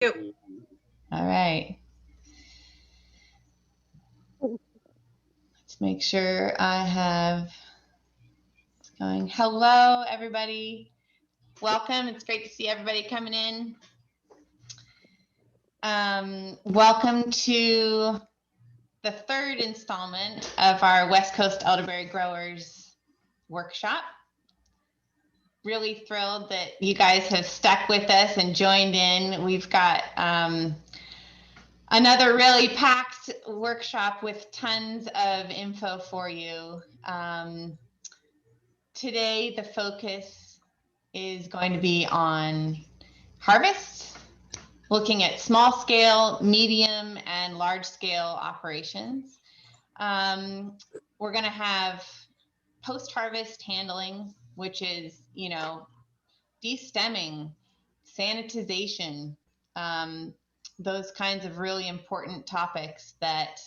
You. All right. Let's make sure I have it's going. Hello, everybody. Welcome. It's great to see everybody coming in. Welcome to the third installment of our West Coast elderberry growers workshop. Really thrilled that you guys have stuck with us and joined in. We've got another really packed workshop with tons of info for you. Today, the focus is going to be on harvest, looking at small scale, medium, and large scale operations. We're going to have post harvest handling, which is, de-stemming, sanitization, those kinds of really important topics that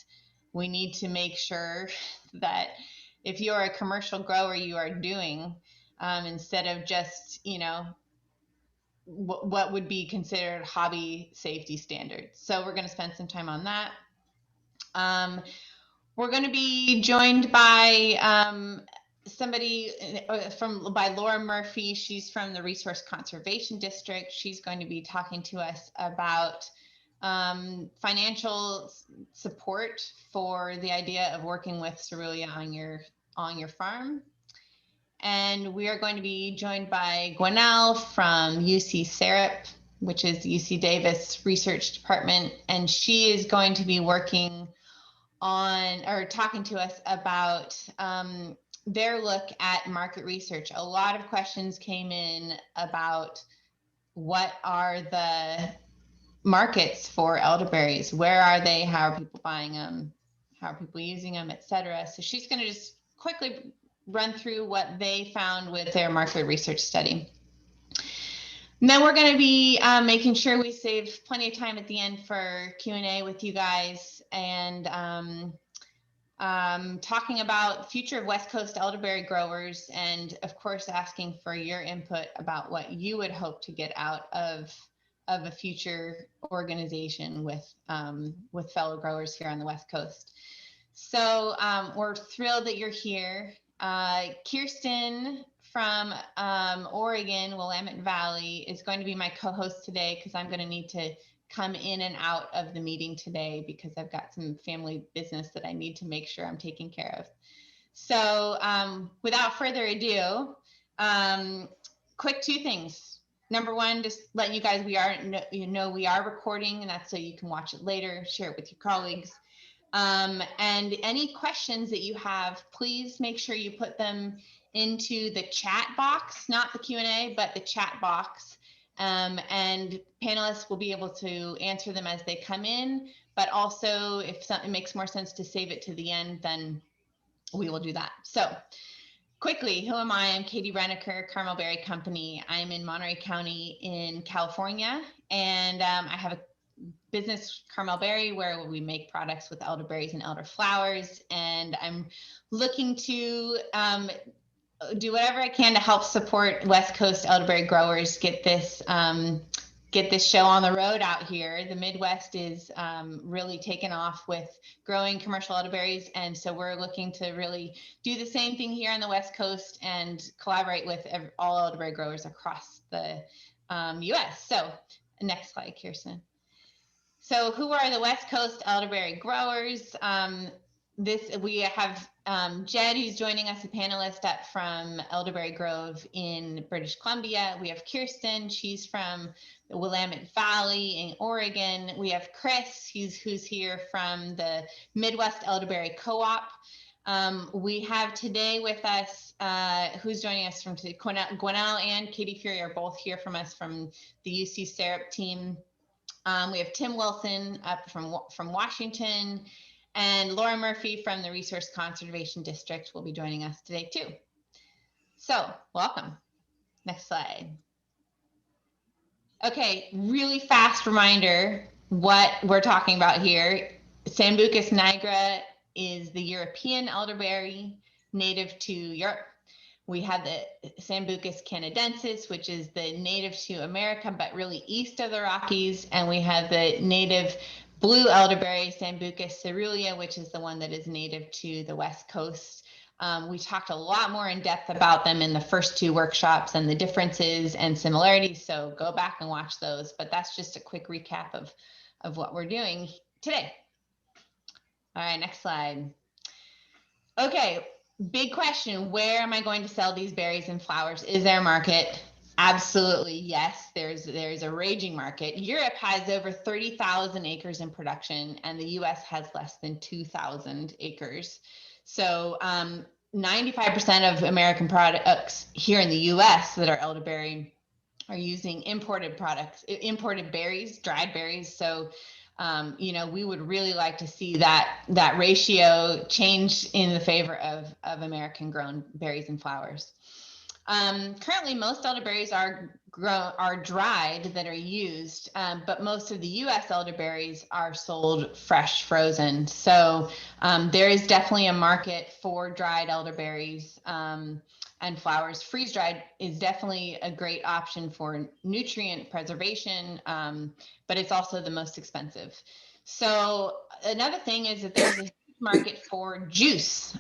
we need to make sure that if you're a commercial grower, you are doing instead of just, what would be considered hobby safety standards. So we're going to spend some time on that. We're going to be joined by somebody by Laura Murphy. She's from the Resource Conservation District. She's going to be talking to us about financial support for the idea of working with Caerulea on your farm. And we are going to be joined by Gwenelle from UC Syrup, which is the UC Davis Research Department, and she is going to be working on or talking to us about their look at market research. A lot of questions came in about what are the markets for elderberries, where are they, how are people buying them, how are people using them, etc. So she's going to just quickly run through what they found with their market research study. And then we're going to be making sure we save plenty of time at the end for Q&A with you guys, and talking about future of West Coast elderberry growers, and of course asking for your input about what you would hope to get out of a future organization with fellow growers here on the West Coast. So we're thrilled that you're here. Kirsten from Oregon, Willamette Valley, is going to be my co-host today because I'm going to need to come in and out of the meeting today because I've got some family business that I need to make sure I'm taking care of. So without further ado, quick two things. Number one, just let you guys, we are recording, and that's so you can watch it later, share it with your colleagues. And any questions that you have, please make sure you put them into the chat box, not the Q&A, but the chat box. And panelists will be able to answer them as they come in, but also if something makes more sense to save it to the end, then we will do that. So quickly, who am I? I'm Katie Renneker, Carmel Berry Company. I'm in Monterey County in California, and I have a business, Carmel Berry, where we make products with elderberries and elder flowers. And I'm looking to do whatever I can to help support West Coast elderberry growers get this show on the road out here. The Midwest is really taken off with growing commercial elderberries, and so we're looking to really do the same thing here on the West Coast and collaborate with all elderberry growers across the U.S. So next slide, Kirsten. So who are the West Coast elderberry growers? We have Jed, who's joining us, a panelist up from Elderberry Grove in British Columbia. We have Kirsten, she's from the Willamette Valley in Oregon. We have Chris, who's here from the Midwest Elderberry Co-op. We have today with us, who's joining us from Gwenelle and Katie Fury are both here from us from the UC Syrup team. We have Tim Wilson up from Washington, and Laura Murphy from the Resource Conservation District will be joining us today too. So welcome. Next slide. Okay, really fast reminder what we're talking about here. Sambucus nigra is the European elderberry native to Europe. We have the Sambucus canadensis, which is the native to America, but really east of the Rockies. And we have the native blue elderberry, Sambucus Caerulea, which is the one that is native to the West Coast. We talked a lot more in depth about them in the first 2 workshops and the differences and similarities. So go back and watch those. But that's just a quick recap of what we're doing today. All right, next slide. Okay, big question. Where am I going to sell these berries and flowers? Is there a market? Absolutely, yes. There's a raging market. Europe has over 30,000 acres in production, and the US has less than 2,000 acres. So 95% of American products here in the US that are elderberry are using imported products, imported berries, dried berries. So you know, we would really like to see that ratio change in the favor of American grown berries and flowers. Currently, most elderberries are dried that are used, but most of the U.S. elderberries are sold fresh, frozen. So there is definitely a market for dried elderberries and flowers. Freeze dried is definitely a great option for nutrient preservation, but it's also the most expensive. So another thing is that there's a huge market for juice.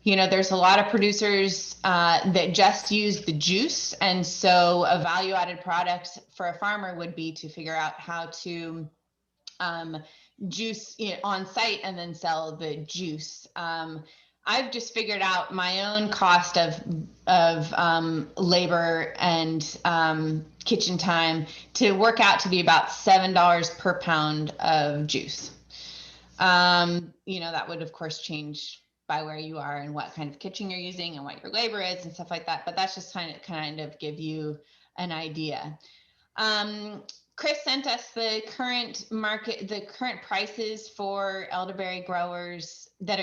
You know, there's a lot of producers that just use the juice. And so a value added product for a farmer would be to figure out how to juice on site and then sell the juice. I've just figured out my own cost of labor and kitchen time to work out to be about $7 per pound of juice. You know, that would of course change by where you are and what kind of kitchen you're using and what your labor is and stuff like that. But that's just kind of give you an idea. Chris sent us the current market, the current prices for elderberry growers that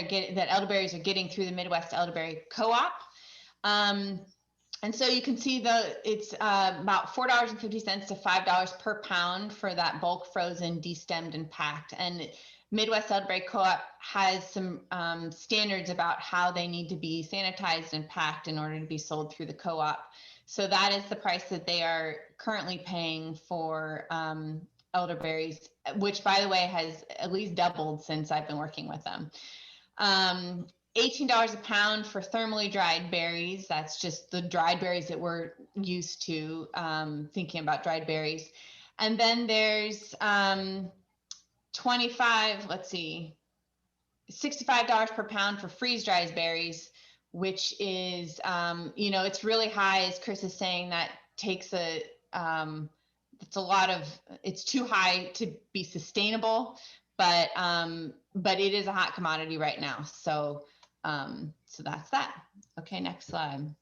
elderberries are getting through the Midwest Elderberry Co-op. And so you can see it's about $4.50 to $5 per pound for that bulk frozen, destemmed, and packed. And Midwest Elderberry Co-op has some standards about how they need to be sanitized and packed in order to be sold through the co-op. So that is the price that they are currently paying for elderberries, which, by the way, has at least doubled since I've been working with them. $18 a pound for thermally dried berries. That's just the dried berries that we're used to thinking about dried berries. And then there's $65 per pound for freeze dried berries, which is, you know, it's really high, as Chris is saying. That takes it's too high to be sustainable, but it is a hot commodity right now. So that's that. Okay, next slide.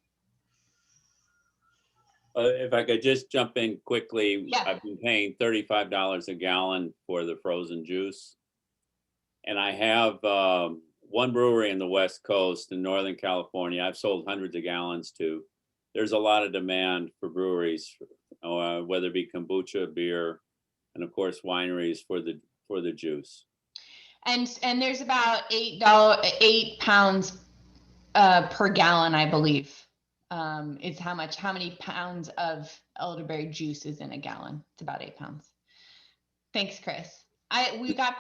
If I could just jump in quickly, yeah. I've been paying $35 a gallon for the frozen juice. And I have one brewery in the West Coast in Northern California I've sold hundreds of gallons to. There's a lot of demand for breweries, whether it be kombucha, beer, and of course wineries for the juice. And there's about $8 pounds per gallon, I believe, is how many pounds of elderberry juice is in a gallon. It's about 8 pounds. Thanks, Chris. We got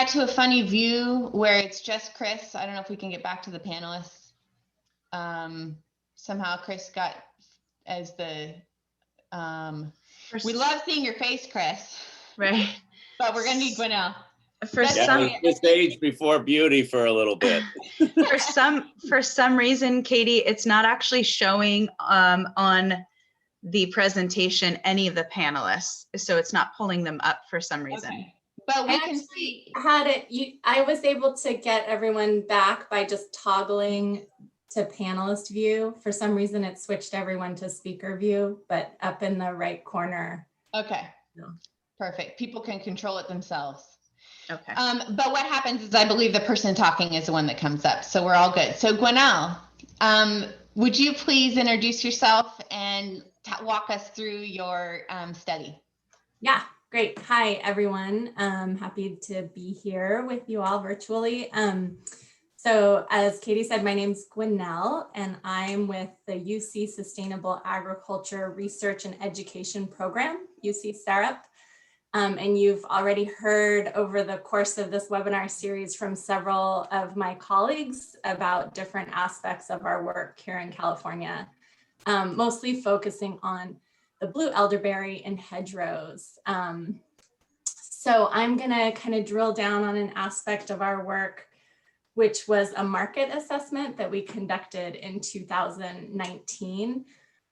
to a funny view where it's just Chris. I don't know if we can get back to the panelists. Somehow Chris got as the, we love seeing your face, Chris. Right. But we're gonna need Gwinnell. This age before beauty for a little bit. for some reason, Katie, it's not actually showing on the presentation any of the panelists, so it's not pulling them up for some reason. Okay. But we can see. I was able to get everyone back by just toggling to panelist view. For some reason, it switched everyone to speaker view, but up in the right corner. Okay. No. Perfect. People can control it themselves. Okay. But what happens is I believe the person talking is the one that comes up. So we're all good. So Gwinnell, would you please introduce yourself and walk us through your study? Yeah, great. Hi, everyone. Happy to be here with you all virtually. So as Katie said, my name's Gwinnell, and I'm with the UC Sustainable Agriculture Research and Education Program, UC SARUP. And you've already heard over the course of this webinar series from several of my colleagues about different aspects of our work here in California, mostly focusing on the blue elderberry and hedgerows. So I'm gonna kind of drill down on an aspect of our work, which was a market assessment that we conducted in 2019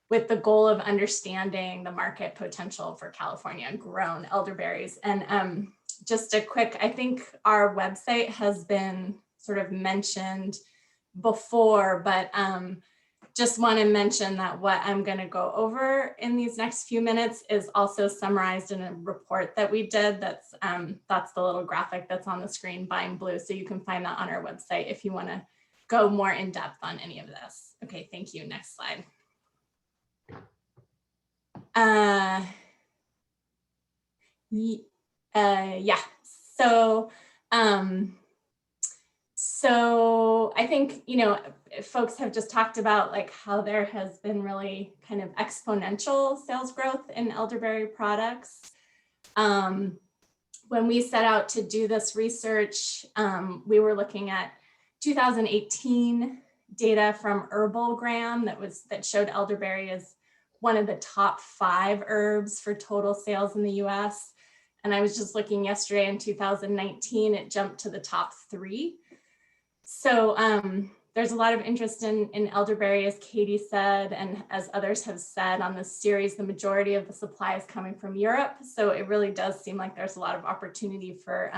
with the goal of understanding the market potential for California grown elderberries. And just a quick, I think our website has been sort of mentioned before, but just want to mention that what I'm going to go over in these next few minutes is also summarized in a report that we did. That's the little graphic that's on the screen, Buying Blue. So you can find that on our website if you want to go more in depth on any of this. Okay, thank you. Next slide. Yeah. So I think, you know, folks have just talked about like how there has been really kind of exponential sales growth in elderberry products. When we set out to do this research, we were looking at 2018 data from Herbalgram that showed elderberry as one of the top 5 herbs for total sales in the US. And I was just looking yesterday in 2019, it jumped to the top 3. So there's a lot of interest in elderberry, as Katie said, and as others have said on this series, the majority of the supply is coming from Europe. So it really does seem like there's a lot of opportunity for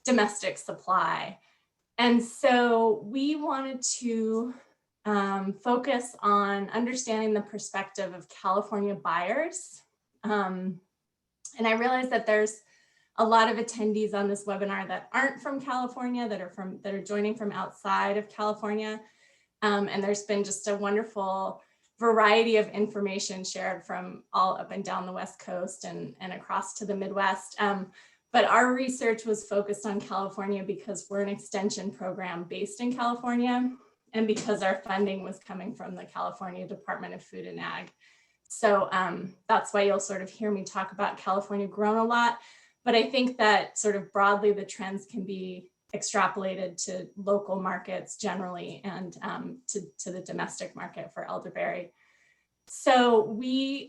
domestic supply. And so we wanted to focus on understanding the perspective of California buyers. And I realized that there's a lot of attendees on this webinar that aren't from California, that are joining from outside of California. And there's been just a wonderful variety of information shared from all up and down the West Coast and across to the Midwest. But our research was focused on California because we're an extension program based in California, and because our funding was coming from the California Department of Food and Ag. So that's why you'll sort of hear me talk about California grown a lot. But I think that sort of broadly, the trends can be extrapolated to local markets generally and to the domestic market for elderberry. So we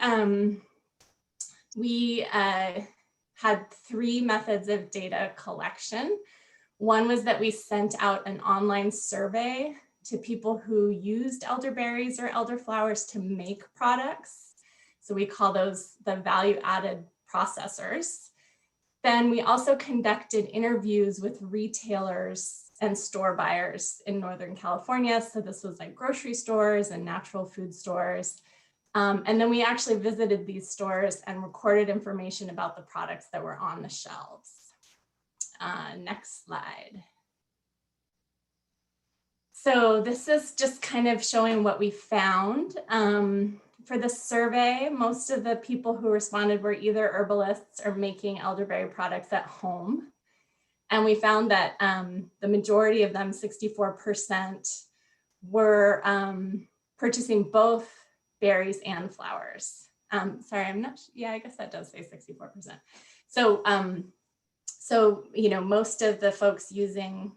had 3 methods of data collection. One was that we sent out an online survey to people who used elderberries or elderflowers to make products. So we call those the value-added processors. Then we also conducted interviews with retailers and store buyers in Northern California. So this was like grocery stores and natural food stores. And then we actually visited these stores and recorded information about the products that were on the shelves. Next slide. So this is just kind of showing what we found. For the survey, most of the people who responded were either herbalists or making elderberry products at home. And we found that the majority of them, 64%, were purchasing both berries and flowers. Sorry, I'm not, yeah, I guess that does say 64%. So, you know, most of the folks using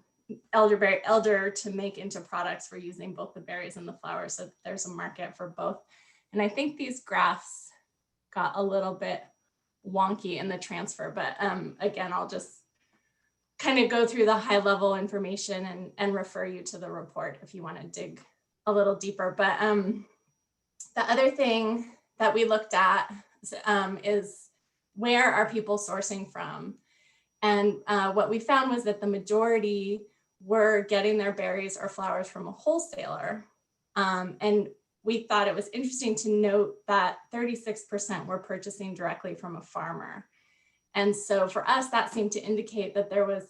elder to make into products were using both the berries and the flowers. So there's a market for both. And I think these graphs got a little bit wonky in the transfer, but again, I'll just kind of go through the high level information and refer you to the report if you want to dig a little deeper. But the other thing that we looked at is where are people sourcing from? And what we found was that the majority were getting their berries or flowers from a wholesaler. And we thought it was interesting to note that 36% were purchasing directly from a farmer. And so for us, that seemed to indicate that there was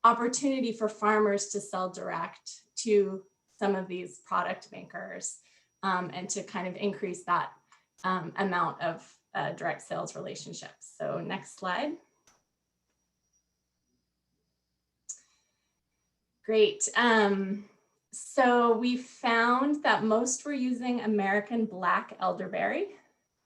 opportunity for farmers to sell direct to some of these product makers and to kind of increase that amount of direct sales relationships. So next slide. Great. So we found that most were using American black elderberry.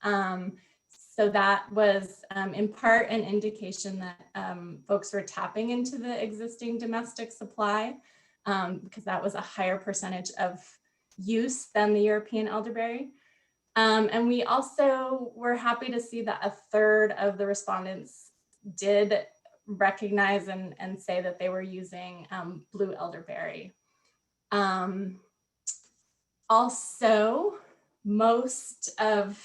So that was in part an indication that folks were tapping into the existing domestic supply because that was a higher percentage of use than the European elderberry. And we also were happy to see that a third of the respondents did recognize and say that they were using blue elderberry. Also, most of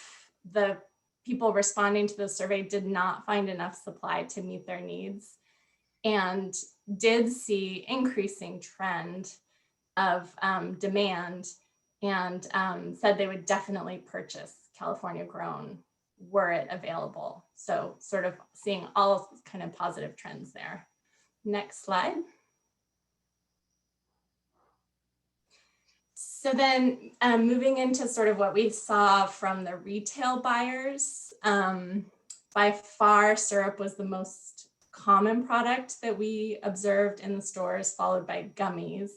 the people responding to the survey did not find enough supply to meet their needs and did see increasing trend of demand and said they would definitely purchase California grown were it available. So sort of seeing all kind of positive trends there. Next slide. So then moving into sort of what we saw from the retail buyers, by far syrup was the most common product that we observed in the stores, followed by gummies.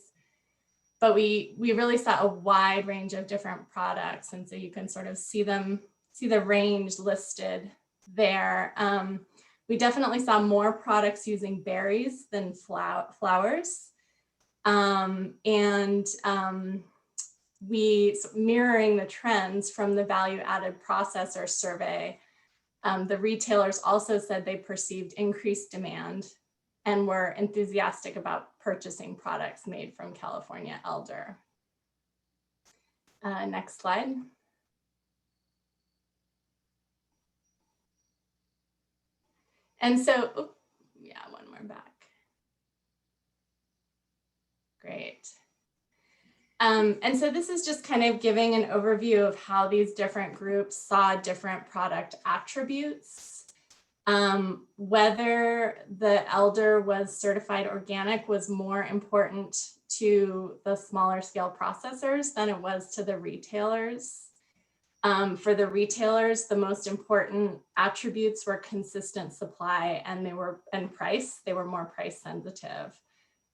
But we really saw a wide range of different products. And so you can sort of see the range listed there. We definitely saw more products using berries than flowers. We, mirroring the trends from the value added processor survey, the retailers also said they perceived increased demand and were enthusiastic about purchasing products made from California elder. Next slide. And so, yeah, one more back. Great. And so this is just kind of giving an overview of how these different groups saw different product attributes. Whether the elder was certified organic was more important to the smaller scale processors than it was to the retailers. For the retailers, the most important attributes were consistent supply and price. They were more price sensitive.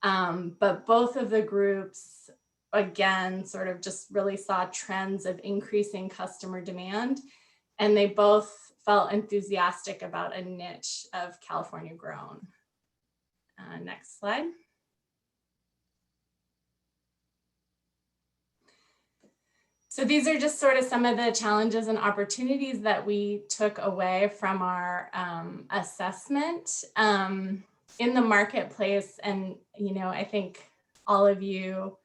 But both of the groups, again, sort of just really saw trends of increasing customer demand, and they both felt enthusiastic about a niche of California grown. Next slide. So these are just sort of some of the challenges and opportunities that we took away from our assessment in the marketplace. And, you know, I think all of you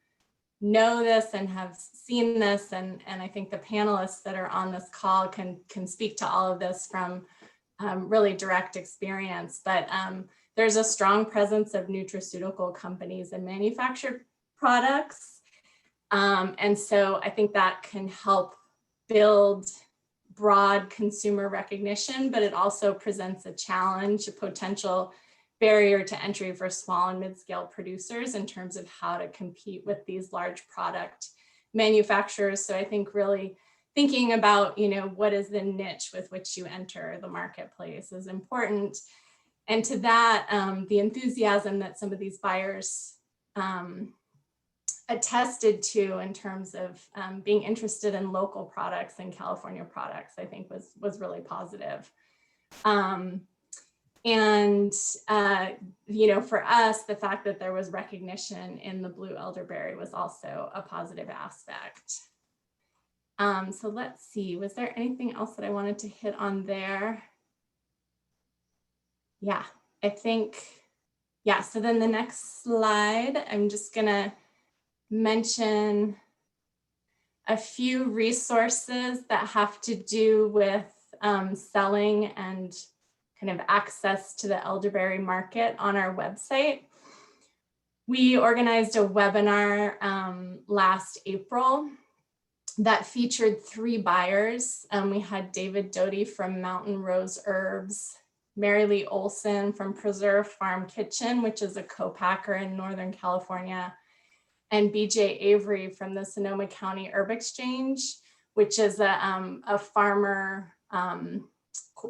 know this and have seen this, and I think the panelists that are on this call can speak to all of this from really direct experience. But there's a strong presence of nutraceutical companies and manufactured products. And so I think that can help build broad consumer recognition, but it also presents a challenge, a potential barrier to entry for small and mid-scale producers in terms of how to compete with these large product manufacturers. So I think really thinking about, you know, what is the niche with which you enter the marketplace is important. And to that, the enthusiasm that some of these buyers attested to in terms of being interested in local products and California products, I think was really positive. You know, for us, the fact that there was recognition in the blue elderberry was also a positive aspect. So let's see, was there anything else that I wanted to hit on there? Yeah, I think, yeah, so then the next slide, I'm just gonna mention a few resources that have to do with selling and kind of access to the elderberry market on our website. We organized a webinar last April that featured 3 buyers. We had David Doty from Mountain Rose Herbs, Mary Lee Olson from Preserve Farm Kitchen, which is a co-packer in Northern California, and BJ Avery from the Sonoma County Herb Exchange, which is a farmer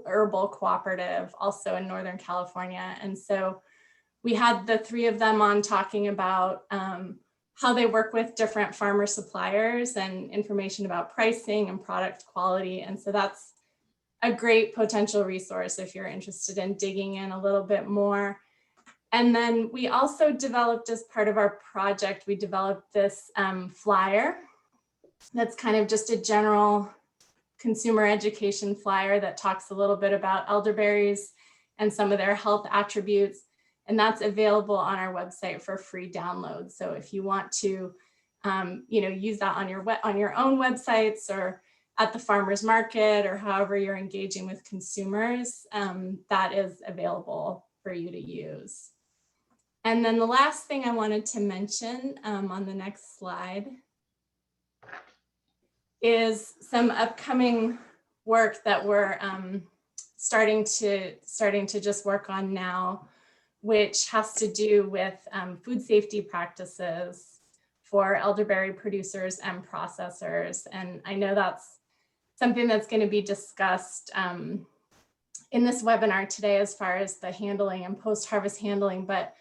herbal cooperative also in Northern California. And so we had the three of them on talking about how they work with different farmer suppliers and information about pricing and product quality. And so that's a great potential resource if you're interested in digging in a little bit more. And then we also developed, as part of our project, we developed this flyer that's kind of just a general consumer education flyer that talks a little bit about elderberries and some of their health attributes. And that's available on our website for free download. So if you want to, use that on your own websites or at the farmer's market or however you're engaging with consumers, that is available for you to use. And then the last thing I wanted to mention on the next slide is some upcoming work that we're starting to just work on now, which has to do with food safety practices for elderberry producers and processors. And I know that's something that's going to be discussed in this webinar today as far as the handling and post-harvest handling, but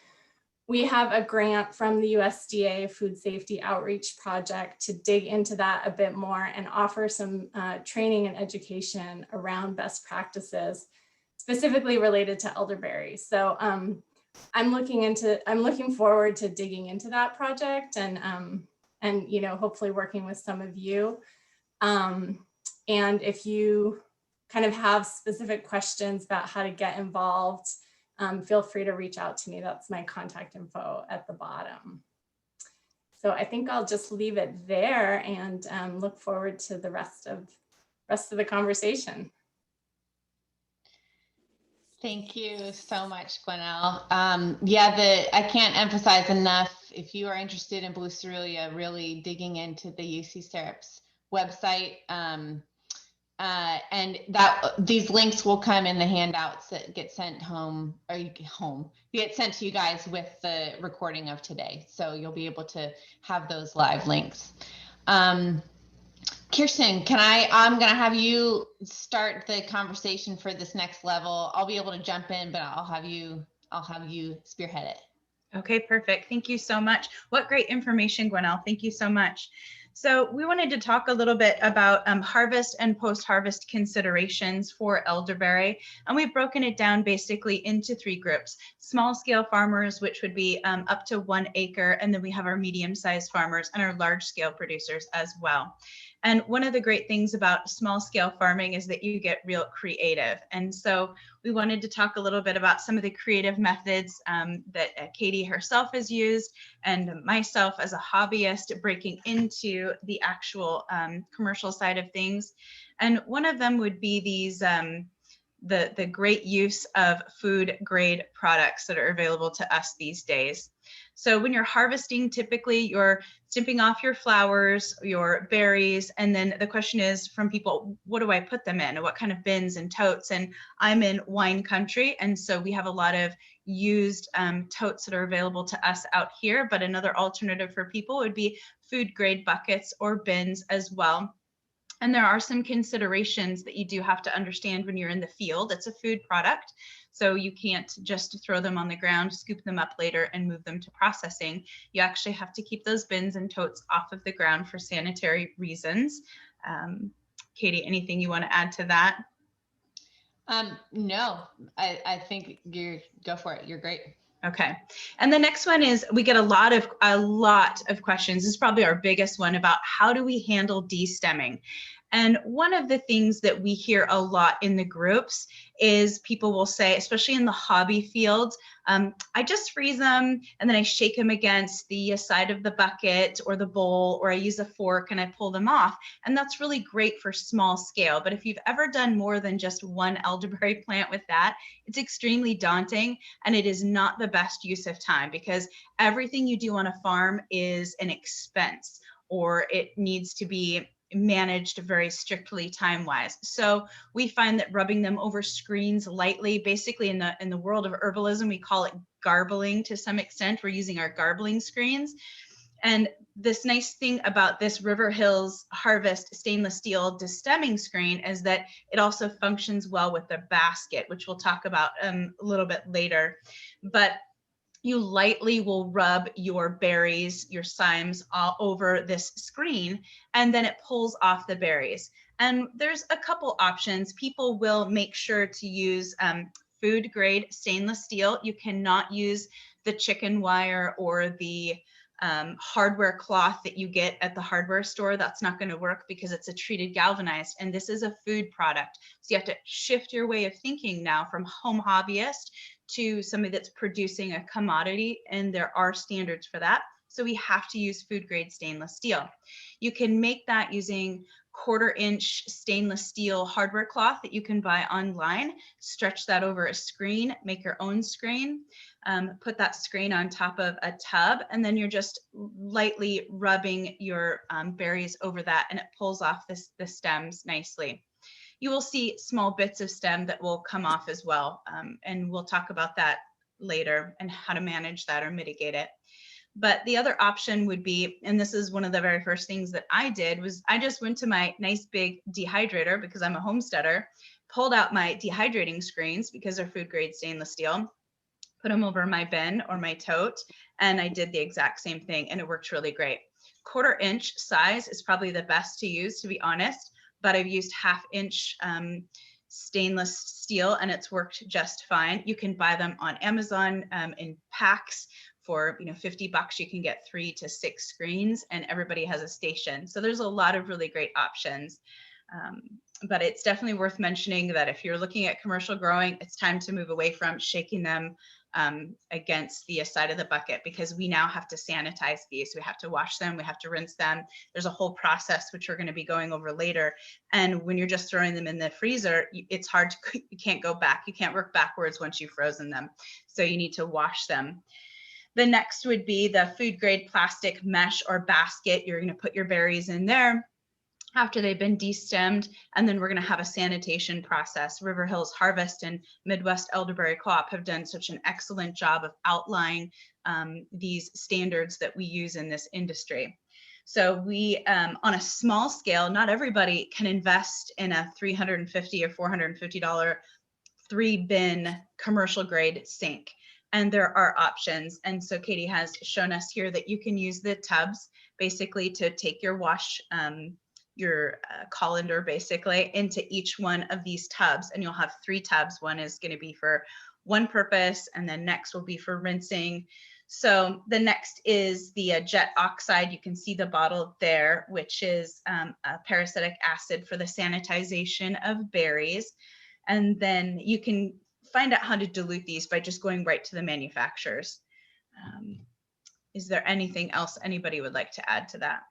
we have a grant from the USDA Food Safety Outreach Project to dig into that a bit more and offer some training and education around best practices, specifically related to elderberry. So I'm looking forward to digging into that project and hopefully working with some of you. And if you kind of have specific questions about how to get involved, feel free to reach out to me. That's my contact info at the bottom. So I think I'll just leave it there and look forward to the rest of the conversation. Thank you so much, Gwenelle. I can't emphasize enough, if you are interested in Blue Caerulea, really digging into the UC SERP's website. And these links will come in the handouts that get sent get sent to you guys with the recording of today. So you'll be able to have those live links. Kirsten, I'm going to have you start the conversation for this next level. I'll be able to jump in, but I'll have you spearhead it. Okay, perfect. Thank you so much. What great information, Gwenelle. Thank you so much. So we wanted to talk a little bit about harvest and post-harvest considerations for elderberry. And we've broken it down basically into three groups: small scale farmers, which would be up to 1 acre. And then we have our medium-sized farmers and our large scale producers as well. And one of the great things about small scale farming is that you get real creative. And so we wanted to talk a little bit about some of the creative methods that Katie herself has used and myself as a hobbyist breaking into the actual commercial side of things. And one of them would be these the great use of food grade products that are available to us these days. So when you're harvesting, typically you're snipping off your flowers, your berries, and then the question is from people, what do I put them in? What kind of bins and totes? And I'm in wine country, and so we have a lot of used totes that are available to us out here, but another alternative for people would be food grade buckets or bins as well. And there are some considerations that you do have to understand when you're in the field. It's a food product, so you can't just throw them on the ground, scoop them up later, and move them to processing. You actually have to keep those bins and totes off of the ground for sanitary reasons. Katie, anything you want to add to that? No, I think go for it. You're great. Okay. And the next one is, we get a lot of questions. This is probably our biggest one, about how do we handle destemming? And one of the things that we hear a lot in the groups is people will say, especially in the hobby field, I just freeze them and then I shake them against the side of the bucket or the bowl, or I use a fork and I pull them off. And that's really great for small scale. But if you've ever done more than just one elderberry plant with that, it's extremely daunting, and it is not the best use of time, because everything you do on a farm is an expense, or it needs to be managed very strictly time-wise. So we find that rubbing them over screens lightly, basically in the world of herbalism, we call it garbling to some extent. We're using our garbling screens. And this nice thing about this River Hills Harvest stainless steel destemming screen is that it also functions well with the basket, which we'll talk about a little bit later. But you lightly will rub your berries, your cymes all over this screen, and then it pulls off the berries. And there's a couple options. People will make sure to use food grade stainless steel. You cannot use the chicken wire or the hardware cloth that you get at the hardware store. That's not going to work because it's a treated galvanized, and this is a food product. So you have to shift your way of thinking now from home hobbyist to somebody that's producing a commodity, and there are standards for that. So we have to use food grade stainless steel. You can make that using 1/4 inch stainless steel hardware cloth that you can buy online, stretch that over a screen, make your own screen, put that screen on top of a tub, and then you're just lightly rubbing your berries over that, and it pulls off the stems nicely. You will see small bits of stem that will come off as well, and we'll talk about that later and how to manage that or mitigate it. But the other option would be, and this is one of the very first things that I did, was I just went to my nice big dehydrator because I'm a homesteader, pulled out my dehydrating screens because they're food grade stainless steel, put them over my bin or my tote, and I did the exact same thing, and it works really great. 1/4 inch size is probably the best to use, to be honest, but I've used 1/2 inch stainless steel and it's worked just fine. You can buy them on Amazon in packs. For $50, you can get 3 to 6 screens, and everybody has a station. So there's a lot of really great options. But it's definitely worth mentioning that if you're looking at commercial growing, it's time to move away from shaking them against the side of the bucket, because we now have to sanitize these. We have to wash them, we have to rinse them. There's a whole process which we're going to be going over later. And when you're just throwing them in the freezer, it's hard to, you can't go back. You can't work backwards once you've frozen them. So you need to wash them. The next would be the food grade plastic mesh or basket. You're going to put your berries in there after they've been destemmed, and then we're going to have a sanitation process. River Hills Harvest and Midwest Elderberry Co-op have done such an excellent job of outlining these standards that we use in this industry. So we, on a small scale, not everybody can invest in a $350 or $450 3-bin commercial grade sink. And there are options. And so Katie has shown us here that you can use the tubs basically to take your wash, your colander basically into each one of these tubs. And you'll have 3 tubs. One is going to be for one purpose, and then next will be for rinsing. So the next is the jet oxide. You can see the bottle there, which is a parasitic acid for the sanitization of berries. And then you can find out how to dilute these by just going right to the manufacturers. Is there anything else anybody would like to add to that?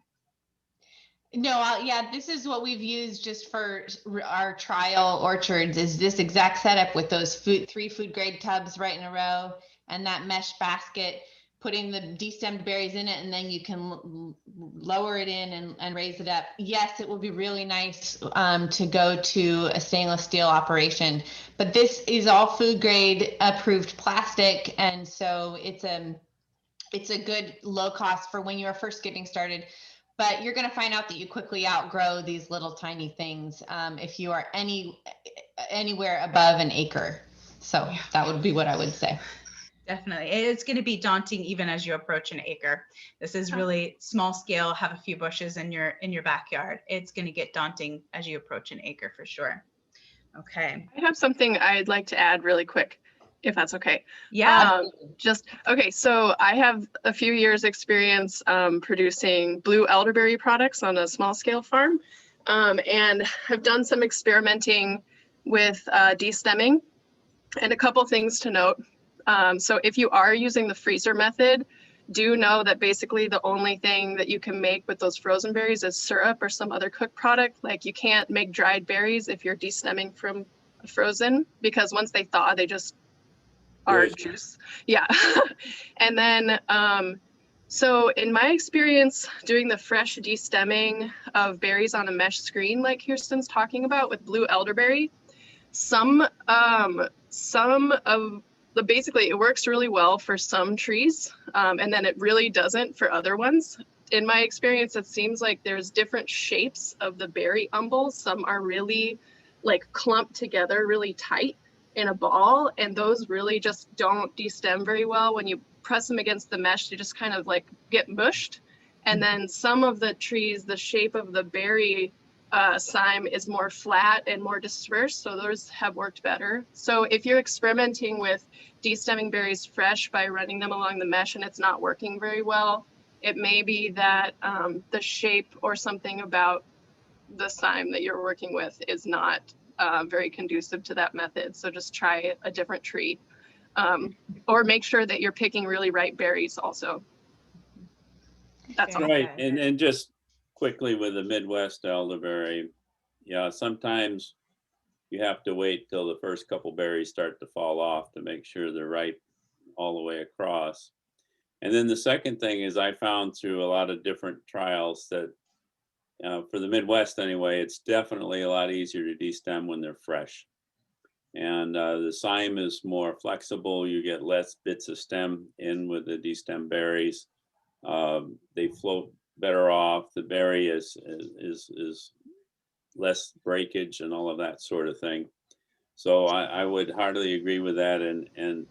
No, yeah, this is what we've used just for our trial orchards, is this exact setup with those 3 food grade tubs right in a row and that mesh basket, putting the destemmed berries in it, and then you can lower it in and raise it up. Yes, it will be really nice to go to a stainless steel operation, but this is all food grade approved plastic, and so it's a good low cost for when you're first getting started. But you're going to find out that you quickly outgrow these little tiny things if you are anywhere above an acre. So that would be what I would say. Definitely. It's going to be daunting even as you approach an acre. This is really small scale, have a few bushes in your backyard. It's going to get daunting as you approach an acre for sure. Okay. I have something I'd like to add really quick, if that's okay. Yeah. Okay, so I have a few years experience producing blue elderberry products on a small scale farm, and have done some experimenting with destemming, and a couple things to note. So if you are using the freezer method, do know that basically the only thing that you can make with those frozen berries is syrup or some other cooked product. Like, you can't make dried berries if you're destemming from frozen, because once they thaw, they just are juice. Yeah. And then, so in my experience doing the fresh destemming of berries on a mesh screen, like Kirsten's talking about with blue elderberry, some of basically it works really well for some trees, and then it really doesn't for other ones. In my experience, it seems like there's different shapes of the berry umbels. Some are really like clumped together really tight, in a ball, and those really just don't destem very well. When you press them against the mesh, they just kind of like get mushed. And then some of the trees, the shape of the berry cyme is more flat and more dispersed, so those have worked better. So if you're experimenting with destemming berries fresh by running them along the mesh and it's not working very well, it may be that the shape or something about the cyme that you're working with is not very conducive to that method. So just try a different tree, or make sure that you're picking really ripe berries also. That's all. Right, and just quickly with the Midwest elderberry, yeah, sometimes you have to wait till the first couple berries start to fall off to make sure they're ripe all the way across. And then the second thing is I found through a lot of different trials that for the Midwest anyway, it's definitely a lot easier to destem when they're fresh. And the cyme is more flexible. You get less bits of stem in with the destem berries. They float better off. The berry is less breakage and all of that sort of thing. So I would heartily agree with that. And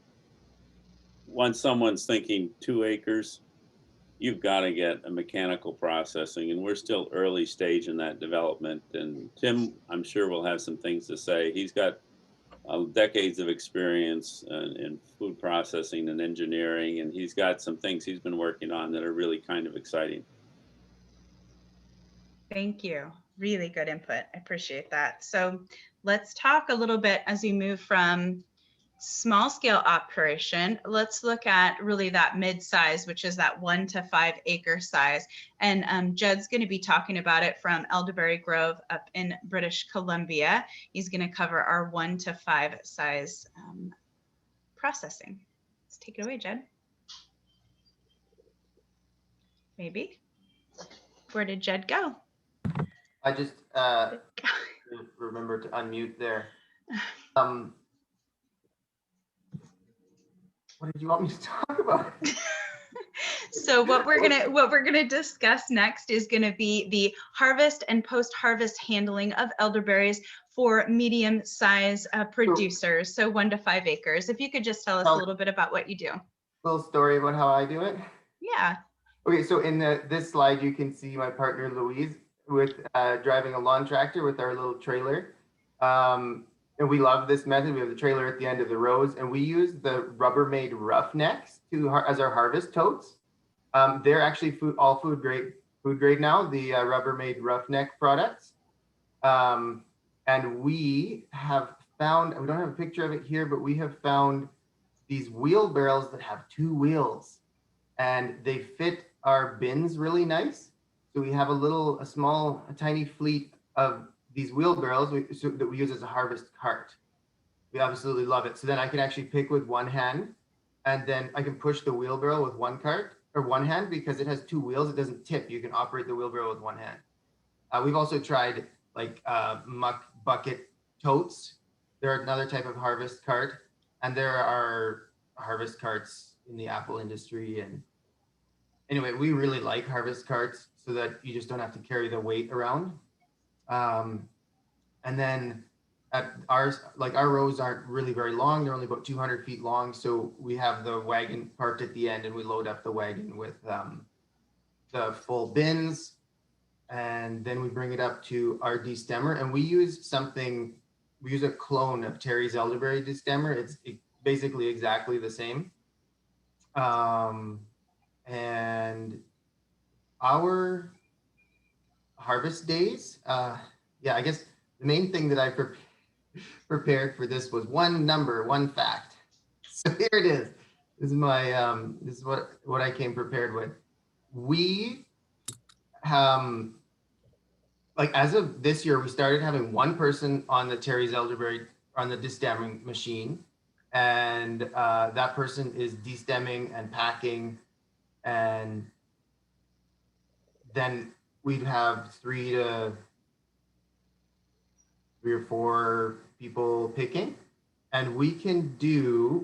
once someone's thinking 2 acres, you've got to get a mechanical processing, and we're still early stage in that development. And Tim, I'm sure, will have some things to say. He's got decades of experience in food processing and engineering, and he's got some things he's been working on that are really kind of exciting. Thank you. Really good input. I appreciate that. So let's talk a little bit as we move from small scale operation. Let's look at really that mid-size, which is that 1 to 5 acre size. And Judd's going to be talking about it from Elderberry Grove up in British Columbia. He's going to cover our 1 to 5 size processing. Let's take it away, Judd. Maybe. Where did Judd go? I just remember to unmute there. What did you want me to talk about? So what we're gonna discuss next is gonna be the harvest and post-harvest handling of elderberries for medium-size producers, so 1 to 5 acres. If you could just tell us a little bit about what you do. Little story about how I do it. Yeah. Okay, so in this slide, you can see my partner Louise with driving a lawn tractor with our little trailer. And we love this method. We have the trailer at the end of the rows, and we use the Rubbermaid Roughnecks as our harvest totes. They're actually all food grade now, the Rubbermaid Roughneck products. And we have found, we don't have a picture of it here, but we have found these wheelbarrows that have 2 wheels, and they fit our bins really nice. So we have a tiny fleet of these wheelbarrows that we use as a harvest cart. We absolutely love it. So then I can actually pick with one hand, and then I can push the wheelbarrow with one hand because it has 2 wheels. It doesn't tip. You can operate the wheelbarrow with one hand. We've also tried like muck bucket totes. They're another type of harvest cart, and there are harvest carts in the apple industry. And anyway, we really like harvest carts so that you just don't have to carry the weight around. And then at ours, like our rows aren't really very long. They're only about 200 feet long. So we have the wagon parked at the end, and we load up the wagon with the full bins. And then we bring it up to our destemmer, and we use a clone of Terry's elderberry destemmer. It's basically exactly the same. And our harvest days, I guess the main thing that I prepared for this was one fact. So here it is. This is my this is what I came prepared with. We like as of this year, we started having one person on the Terry's elderberry on the destemming machine, and that person is destemming and packing, and then we'd have 3 or 4 people picking, and we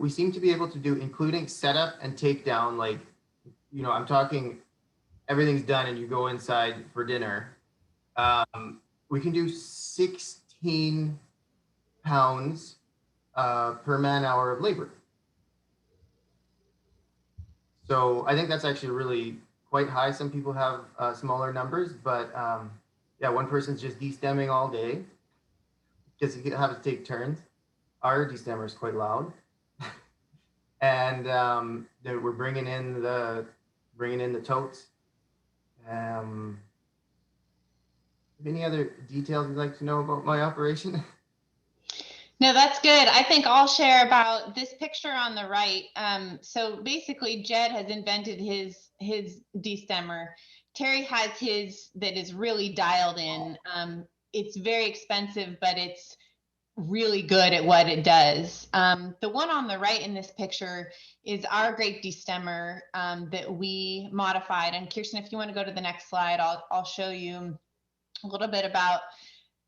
seem to be able to do, including setup and takedown, like, I'm talking everything's done and you go inside for dinner. We can do 16 pounds per man hour of labor. So I think that's actually really quite high. Some people have smaller numbers, but yeah, one person's just de-stemming all day because you have to take turns. Our de-stemmer is quite loud, and we're bringing in the totes. Any other details you'd like to know about my operation? No, that's good. I think I'll share about this picture on the right. So basically, Jed has invented his destemmer. Terry has his that is really dialed in. It's very expensive, but it's really good at what it does. The one on the right in this picture is our great destemmer that we modified. And Kirsten, if you want to go to the next slide, I'll show you a little bit about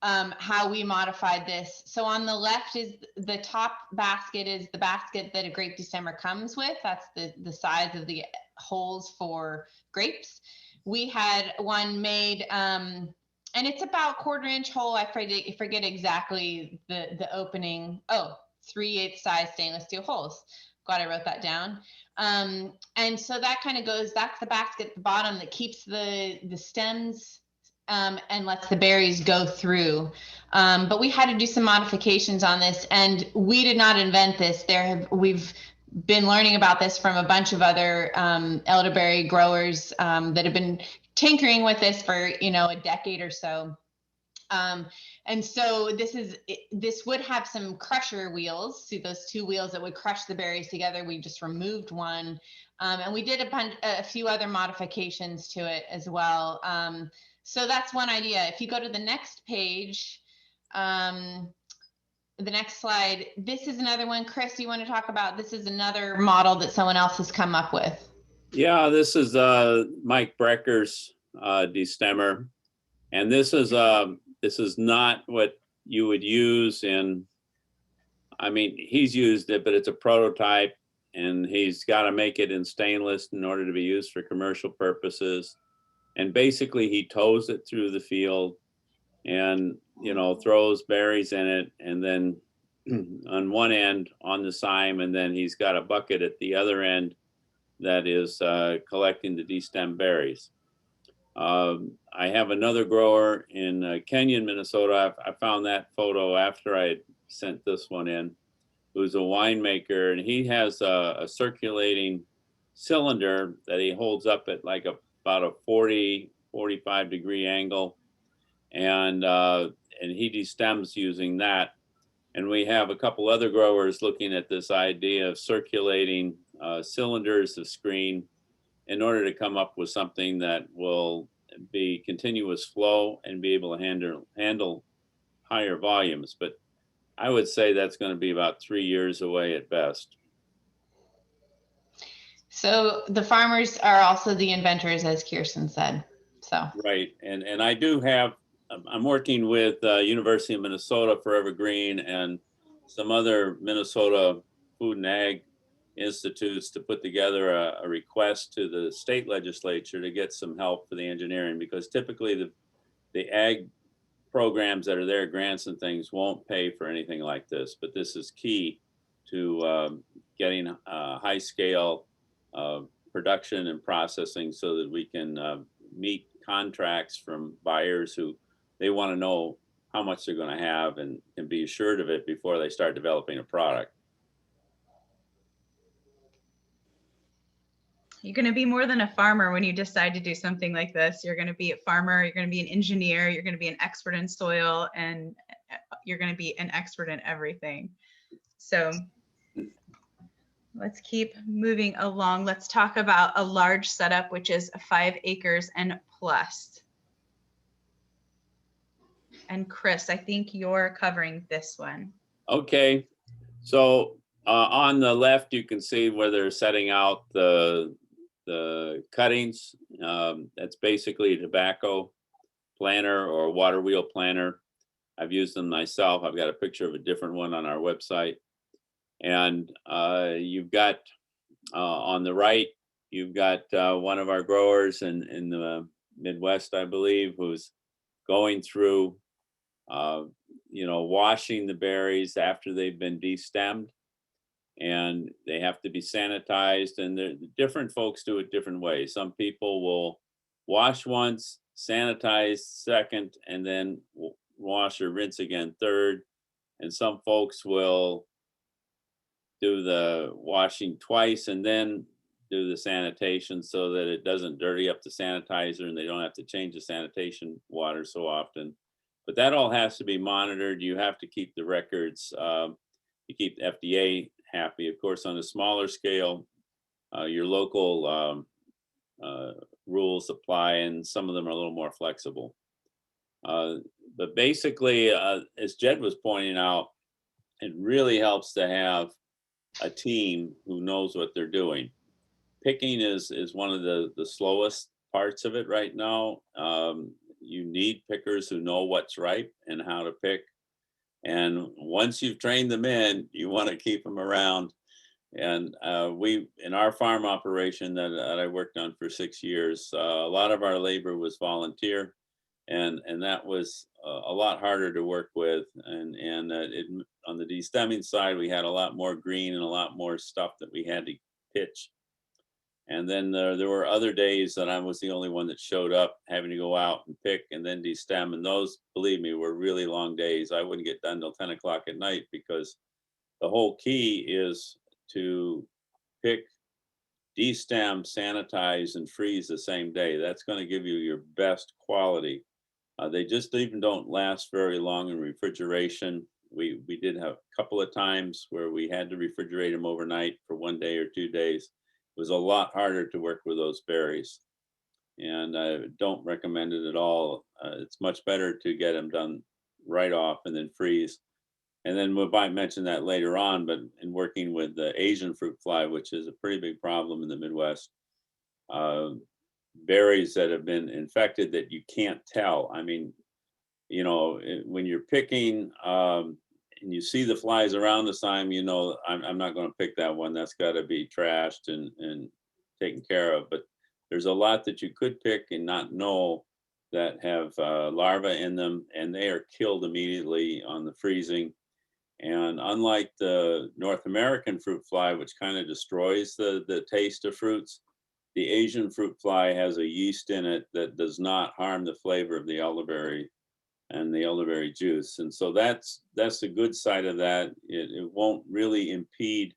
how we modified this. So on the left is the top basket is the basket that a grape destemmer comes with. That's the size of the holes for grapes. We had one made, and it's about 1/4 inch hole. I forget exactly the opening. Oh, 3/8 size stainless steel holes. Glad I wrote that down. And so that kind of goes, that's the basket at the bottom that keeps the stems and lets the berries go through. But we had to do some modifications on this, and we did not invent this. We've been learning about this from a bunch of other elderberry growers that have been tinkering with this for a decade or so. And so this would have some crusher wheels. See those 2 wheels that would crush the berries together. We just removed one, and we did a few other modifications to it as well. So that's one idea. If you go to the next page, the next slide, this is another one. Chris, you want to talk about, this is another model that someone else has come up with. Yeah, this is Mike Brecker's destemmer. And this is not what you would use in, I mean, he's used it, but it's a prototype, and he's got to make it in stainless in order to be used for commercial purposes. And basically he tows it through the field and, throws berries in it. And then on one end on the cyme, and then he's got a bucket at the other end that is collecting the destemmed berries. I have another grower in Kenyon, Minnesota. I found that photo after I had sent this one in, who's a winemaker, and he has a circulating cylinder that he holds up at like about a 45 degree angle, and he destems using that. And we have a couple other growers looking at this idea of circulating cylinders of screen in order to come up with something that will be continuous flow and be able to handle higher volumes. But I would say that's going to be about 3 years away at best. So the farmers are also the inventors, as Kirsten said. So right, and I do have. I'm working with University of Minnesota Forever Green and some other Minnesota food and ag institutes to put together a request to the state legislature to get some help for the engineering, because typically the ag programs that are there, grants and things, won't pay for anything like this. But this is key to getting high scale production and processing so that we can meet contracts from buyers who they want to know how much they're going to have and can be assured of it before they start developing a product. You're going to be more than a farmer when you decide to do something like this. You're going to be a farmer, you're going to be an engineer, you're going to be an expert in soil, and you're going to be an expert in everything. So let's keep moving along. Let's talk about a large setup, which is 5 acres and plus. And Chris, I think you're covering this one. Okay, so on the left, you can see where they're setting out the cuttings. That's basically a tobacco planter or water wheel planter. I've used them myself. I've got a picture of a different one on our website. And you've got on the right, you've got one of our growers in the Midwest, I believe, who's going through You know, washing the berries after they've been destemmed, and they have to be sanitized, and different folks do it different ways. Some people will wash once, sanitize second, and then wash or rinse again third. And some folks will do the washing twice and then do the sanitation so that it doesn't dirty up the sanitizer and they don't have to change the sanitation water so often. But that all has to be monitored. You have to keep the records. You keep the FDA happy. Of course, on a smaller scale, your local rules apply, and some of them are a little more flexible. But basically, as Jed was pointing out, it really helps to have a team who knows what they're doing. Picking is one of the slowest parts of it right now. You need pickers who know what's ripe and how to pick. And once you've trained them in, you want to keep them around. And we, in our farm operation that I worked on for 6 years, a lot of our labor was volunteer, and that was a lot harder to work with. And on the destemming side, we had a lot more green and a lot more stuff that we had to pitch. And then there were other days that I was the only one that showed up, having to go out and pick and then destem. And those, believe me, were really long days. I wouldn't get done till 10 o'clock at night, because the whole key is to pick, destem, sanitize, and freeze the same day. That's going to give you your best quality. They just even don't last very long in refrigeration. We did have a couple of times where we had to refrigerate them overnight for 1 day or 2 days. It was a lot harder to work with those berries, and I don't recommend it at all. It's much better to get them done right off and then freeze. And then we might mention that later on, but in working with the Asian fruit fly, which is a pretty big problem in the Midwest, berries that have been infected that you can't tell. I mean, you know, when you're picking and you see the flies around the time, you know, I'm not going to pick that one. That's got to be trashed and taken care of. But there's a lot that you could pick and not know that have larvae in them, and they are killed immediately on the freezing. And unlike the North American fruit fly, which kind of destroys the taste of fruits, the Asian fruit fly has a yeast in it that does not harm the flavor of the elderberry and the elderberry juice. And so that's the good side of that. It won't really impede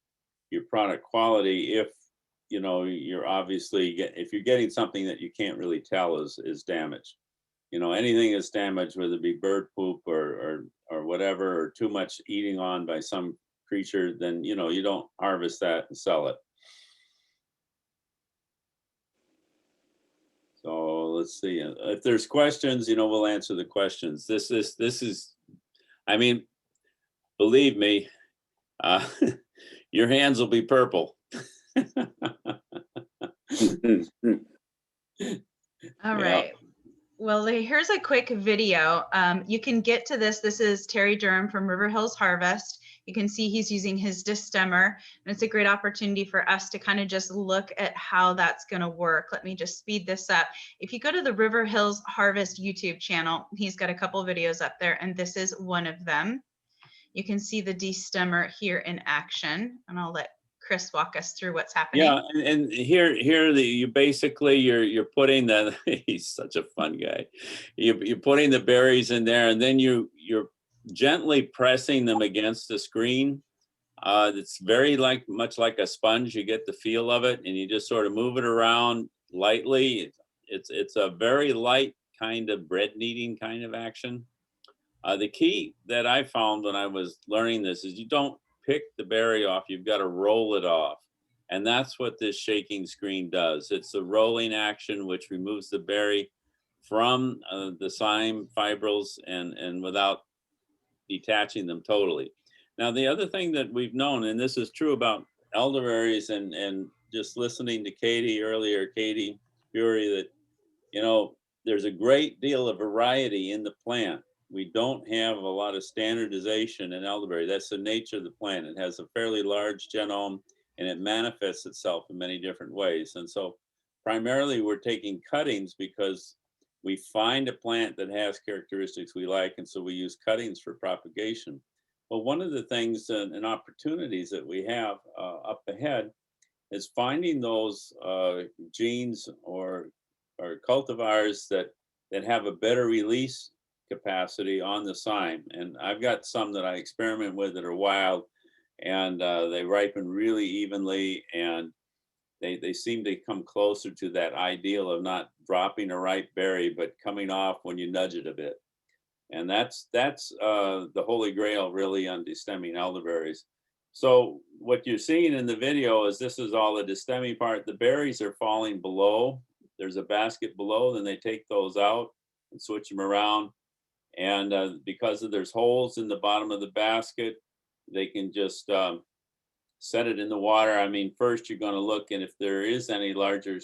your product quality if, you know, you're obviously if you're getting something that you can't really tell is damaged. You know, anything that's damaged, whether it be bird poop or whatever, or too much eating on by some creature, then, you know, you don't harvest that and sell it. So let's see, if there's questions, you know, we'll answer the questions. This is, I mean, believe me, your hands will be purple. All right. Well, here's a quick video. You can get to this. This is Terry Durham from River Hills Harvest. You can see he's using his destemmer, and it's a great opportunity for us to kind of just look at how that's going to work. Let me just speed this up. If you go to the River Hills Harvest YouTube channel, he's got a couple videos up there, and this is one of them. You can see the destemmer here in action, and I'll let Chris walk us through what's happening. Yeah, and here you basically you're putting the he's such a fun guy. You're putting the berries in there, and then you're gently pressing them against the screen. It's very much like a sponge. You get the feel of it, and you just sort of move it around lightly. It's a very light kind of bread kneading kind of action. The key that I found when I was learning this is you don't pick the berry off, you've got to roll it off. And that's what this shaking screen does. It's a rolling action which removes the berry from the cyme fibrils and without detaching them totally. Now, the other thing that we've known, and this is true about elderberries, and just listening to Katie earlier, Katie Fury, that, you know, there's a great deal of variety in the plant. We don't have a lot of standardization in elderberry. That's the nature of the plant. It has a fairly large genome, and it manifests itself in many different ways. And so primarily we're taking cuttings because we find a plant that has characteristics we like, and so we use cuttings for propagation. Well, one of the things and opportunities that we have up ahead is finding those genes or cultivars that have a better release capacity on the cyme. And I've got some that I experiment with that are wild, and they ripen really evenly, and they seem to come closer to that ideal of not dropping a ripe berry, but coming off when you nudge it a bit. And that's the holy grail really on destemming elderberries. So what you're seeing in the video is this is all the destemming part. The berries are falling below. There's a basket below, then they take those out and switch them around. And because there's holes in the bottom of the basket, they can just set it in the water. I mean, first you're going to look, and if there is any larger,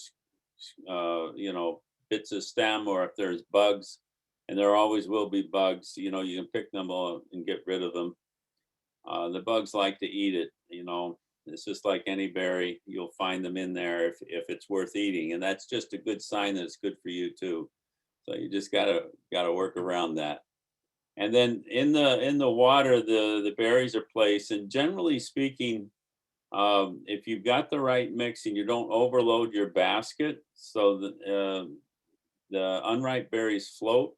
bits of stem, or if there's bugs, and there always will be bugs, you can pick them up and get rid of them. The bugs like to eat it, it's just like any berry. You'll find them in there if it's worth eating, and that's just a good sign that it's good for you too. So you just gotta work around that. And then in the water, the berries are placed, and generally speaking, if you've got the right mix and you don't overload your basket, so the unripe berries float,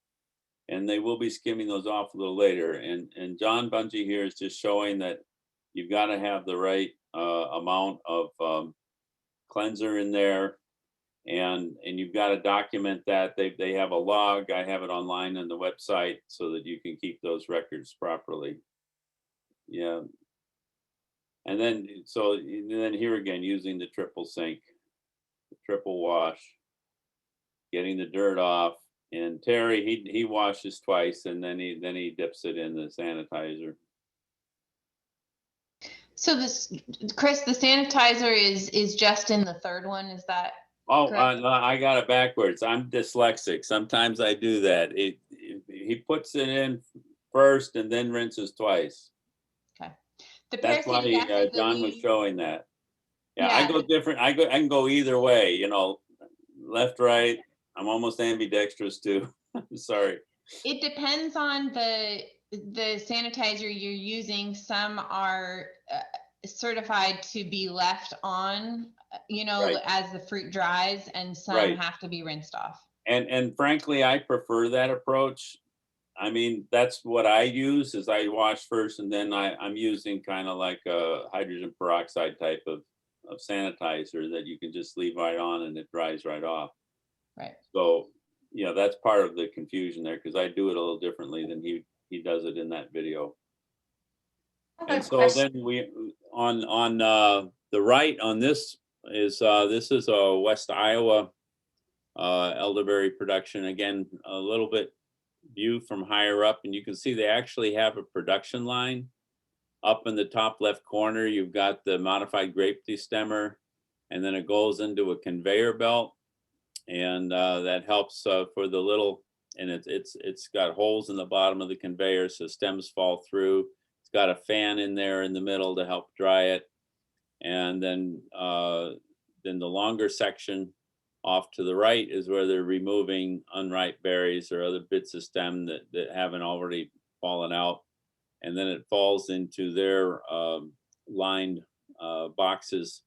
and they will be skimming those off a little later. And John Bungie here is just showing that you've got to have the right amount of cleanser in there, and you've got to document that. They have a log. I have it online on the website so that you can keep those records properly. Yeah. And then here again, using the triple sink, the triple wash, getting the dirt off. And Terry, he washes twice, and then he dips it in the sanitizer. So Chris, the sanitizer is just in the third one, is that? Oh, I got it backwards. I'm dyslexic. Sometimes I do that. He puts it in first and then rinses twice. Okay. That's why John was showing that. Yeah, Yeah. I go different. I can go either way. Left, right. I'm almost ambidextrous too. Sorry. It depends on the sanitizer you're using. Some are certified to be left on, Right. as the fruit dries, and some Right. have to be rinsed off. And frankly, I prefer that approach. I mean, that's what I use, is I wash first, and then I'm using kind of like a hydrogen peroxide type of sanitizer that you can just leave right on and it dries right off. Right. So, that's part of the confusion there, because I do it a little differently than he does it in that video. And so then we on the right on this is a West Iowa elderberry production. Again, a little bit view from higher up, and you can see they actually have a production line up in the top left corner. You've got the modified grape destemmer, and then it goes into a conveyor belt, and that helps for the little, and it's got holes in the bottom of the conveyor so stems fall through. It's got a fan in there in the middle to help dry it, and then the longer section off to the right is where they're removing unripe berries or other bits of stem that haven't already fallen out. And then it falls into their lined boxes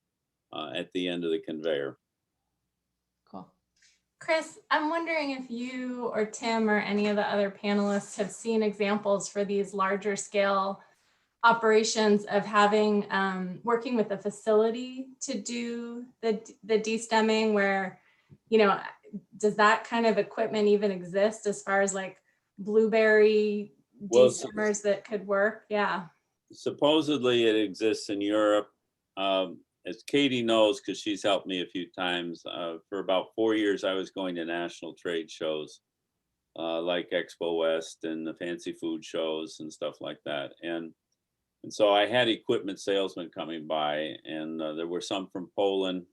at the end of the conveyor. Cool. Chris, I'm wondering if you or Tim or any of the other panelists have seen examples for these larger scale operations of having working with a facility to do the destemming, where does that kind of equipment even exist as far as like blueberry destemmers that could work? Yeah. Supposedly it exists in Europe. As Katie knows, because she's helped me a few times, for about 4 years, I was going to national trade shows like Expo West and the fancy food shows and stuff like that. And so I had equipment salesmen coming by, and there were some from Poland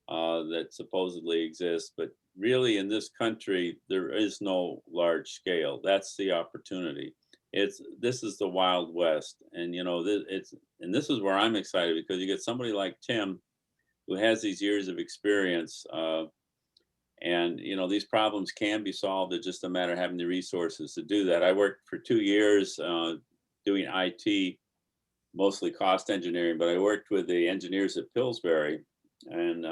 that supposedly exist, but really in this country, there is no large scale. That's the opportunity. This is the Wild West, and this is where I'm excited, because you get somebody like Tim who has these years of experience, And, you know, these problems can be solved. It's just a matter of having the resources to do that. I worked for 2 years doing IT, mostly cost engineering, but I worked with the engineers at Pillsbury, and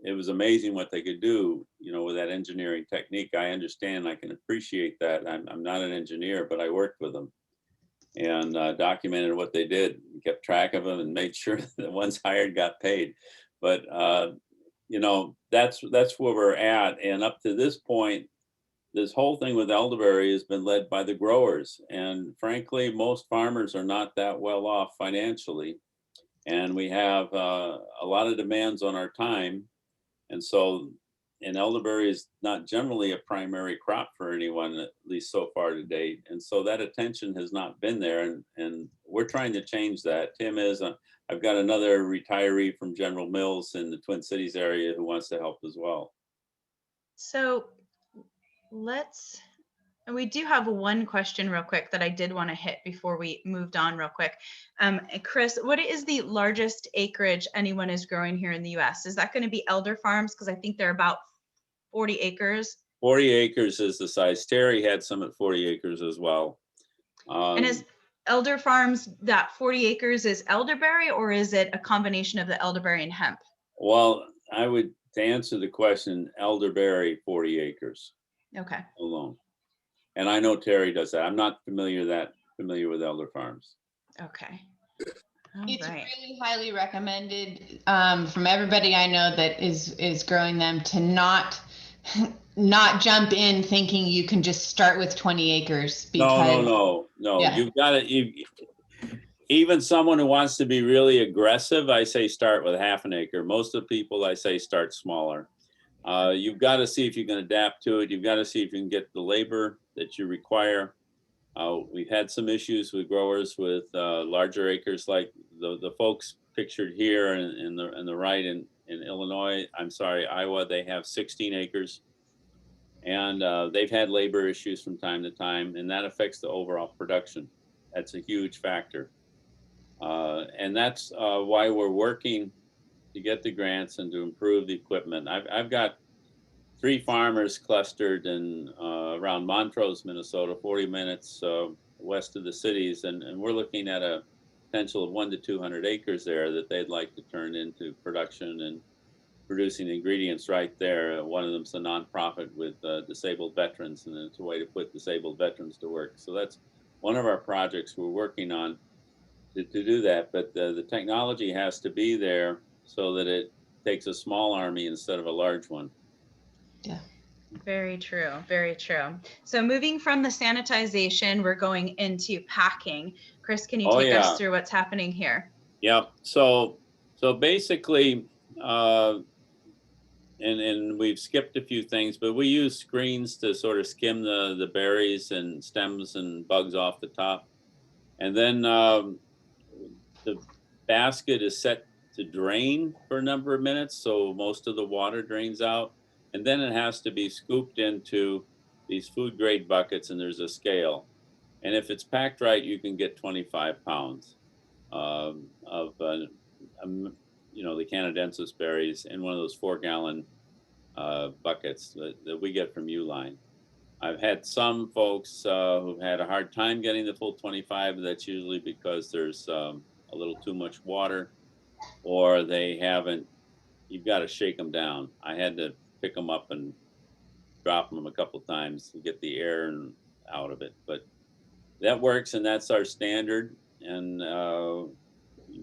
it was amazing what they could do, you know, with that engineering technique. I understand, I can appreciate that. I'm not an engineer, but I worked with them and documented what they did, kept track of them, and made sure that the ones hired got paid. But you know, that's where we're at. And up to this point, this whole thing with elderberry has been led by the growers. And frankly, most farmers are not that well off financially. And we have a lot of demands on our time. And so, and elderberry is not generally a primary crop for anyone, at least so far to date. And so that attention has not been there. And we're trying to change that. Tim is, I've got another retiree from General Mills in the Twin Cities area who wants to help as well. So we do have one question real quick that I did want to hit before we moved on real quick. Chris, what is the largest acreage anyone is growing here in the US? Is that going to be Elder Farms? Because I think they're about 40 acres. 40 acres is the size. Terry had some at 40 acres as well. And is Elder Farms, that 40 acres is elderberry, or is it a combination of the elderberry and hemp? Well, to answer the question, elderberry 40 acres. Okay. Alone. And I know Terry does that. I'm not familiar with Elder Farms. Okay. It's really highly recommended from everybody I know that is growing them to not jump in thinking you can just start with 20 acres. Because, no. Yeah. You've got to, even someone who wants to be really aggressive, I say start with half an acre. Most of the people I say start smaller. You've got to see if you can adapt to it. You've got to see if you can get the labor that you require. We've had some issues with growers with larger acres, like the folks pictured here in the right in Illinois. I'm sorry, Iowa. They have 16 acres, and they've had labor issues from time to time, and that affects the overall production. That's a huge factor, and that's why we're working to get the grants and to improve the equipment. I've got 3 farmers clustered in around Montrose, Minnesota, 40 minutes west of the cities, and we're looking at a potential of 100 to 200 acres there that they'd like to turn into production and producing ingredients right there. One of them's a nonprofit with disabled veterans, and it's a way to put disabled veterans to work. So that's one of our projects we're working on to do that. But the technology has to be there so that it takes a small army instead of a large one. Yeah. Very true. Very true. So moving from the sanitization, we're going into packing. Chris, can you take us through what's happening here? Yep. So basically, and we've skipped a few things, but we use screens to sort of skim the berries and stems and bugs off the top. And then the basket is set to drain for a number of minutes, so most of the water drains out. And then it has to be scooped into these food grade buckets, and there's a scale. And if it's packed right, you can get 25 pounds of, the Canadensis berries in one of those 4-gallon buckets that we get from Uline. I've had some folks who've had a hard time getting the full 25. That's usually because there's a little too much water, or they haven't, you've got to shake them down. I had to pick them up and drop them a couple times to get the air out of it, but that works, and that's our standard. And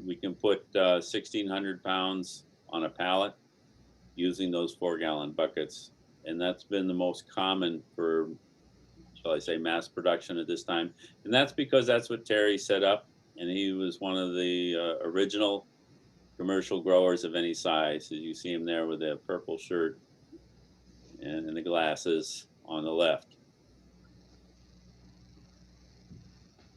we can put 1,600 pounds on a pallet using those 4-gallon buckets, and that's been the most common for, shall I say, mass production at this time. And that's because that's what Terry set up, and he was one of the original commercial growers of any size. As you see him there with a purple shirt and the glasses on the left.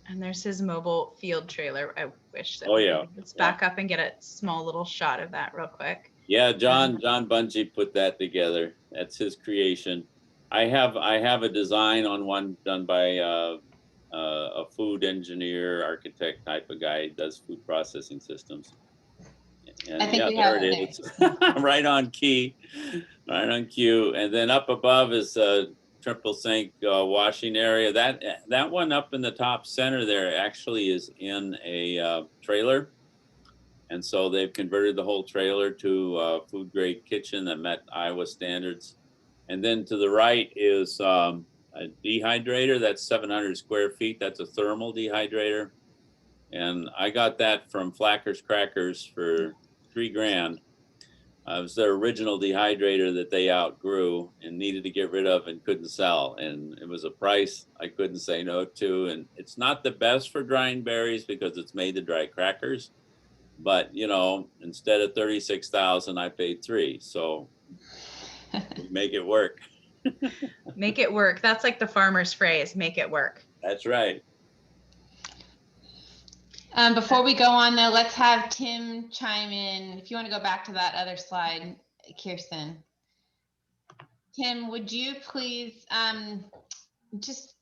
And there's his mobile field trailer. I wish that let's back up and get a small little shot of that real quick. Yeah, John Bungie put that together. That's his creation. I have a design on one done by a food engineer, architect type of guy. He does food processing systems. And I think we there have it is. Right on key. Right on cue. And then up above is a triple sink washing area. That one up in the top center there actually is in a trailer. And so they've converted the whole trailer to a food grade kitchen that met Iowa standards. And then to the right is a dehydrator. That's 700 square feet. That's a thermal dehydrator. And I got that from Flacker's Crackers for $3,000. It was their original dehydrator that they outgrew and needed to get rid of and couldn't sell. And it was a price I couldn't say no to. And it's not the best for drying berries because it's made to dry crackers. But, you know, instead of 36,000, I paid $3,000. So make it work. Make it work. That's like the farmer's phrase, make it work. That's right. Before we go on though, let's have Tim chime in. If you want to go back to that other slide, Kirsten. Tim, would you please just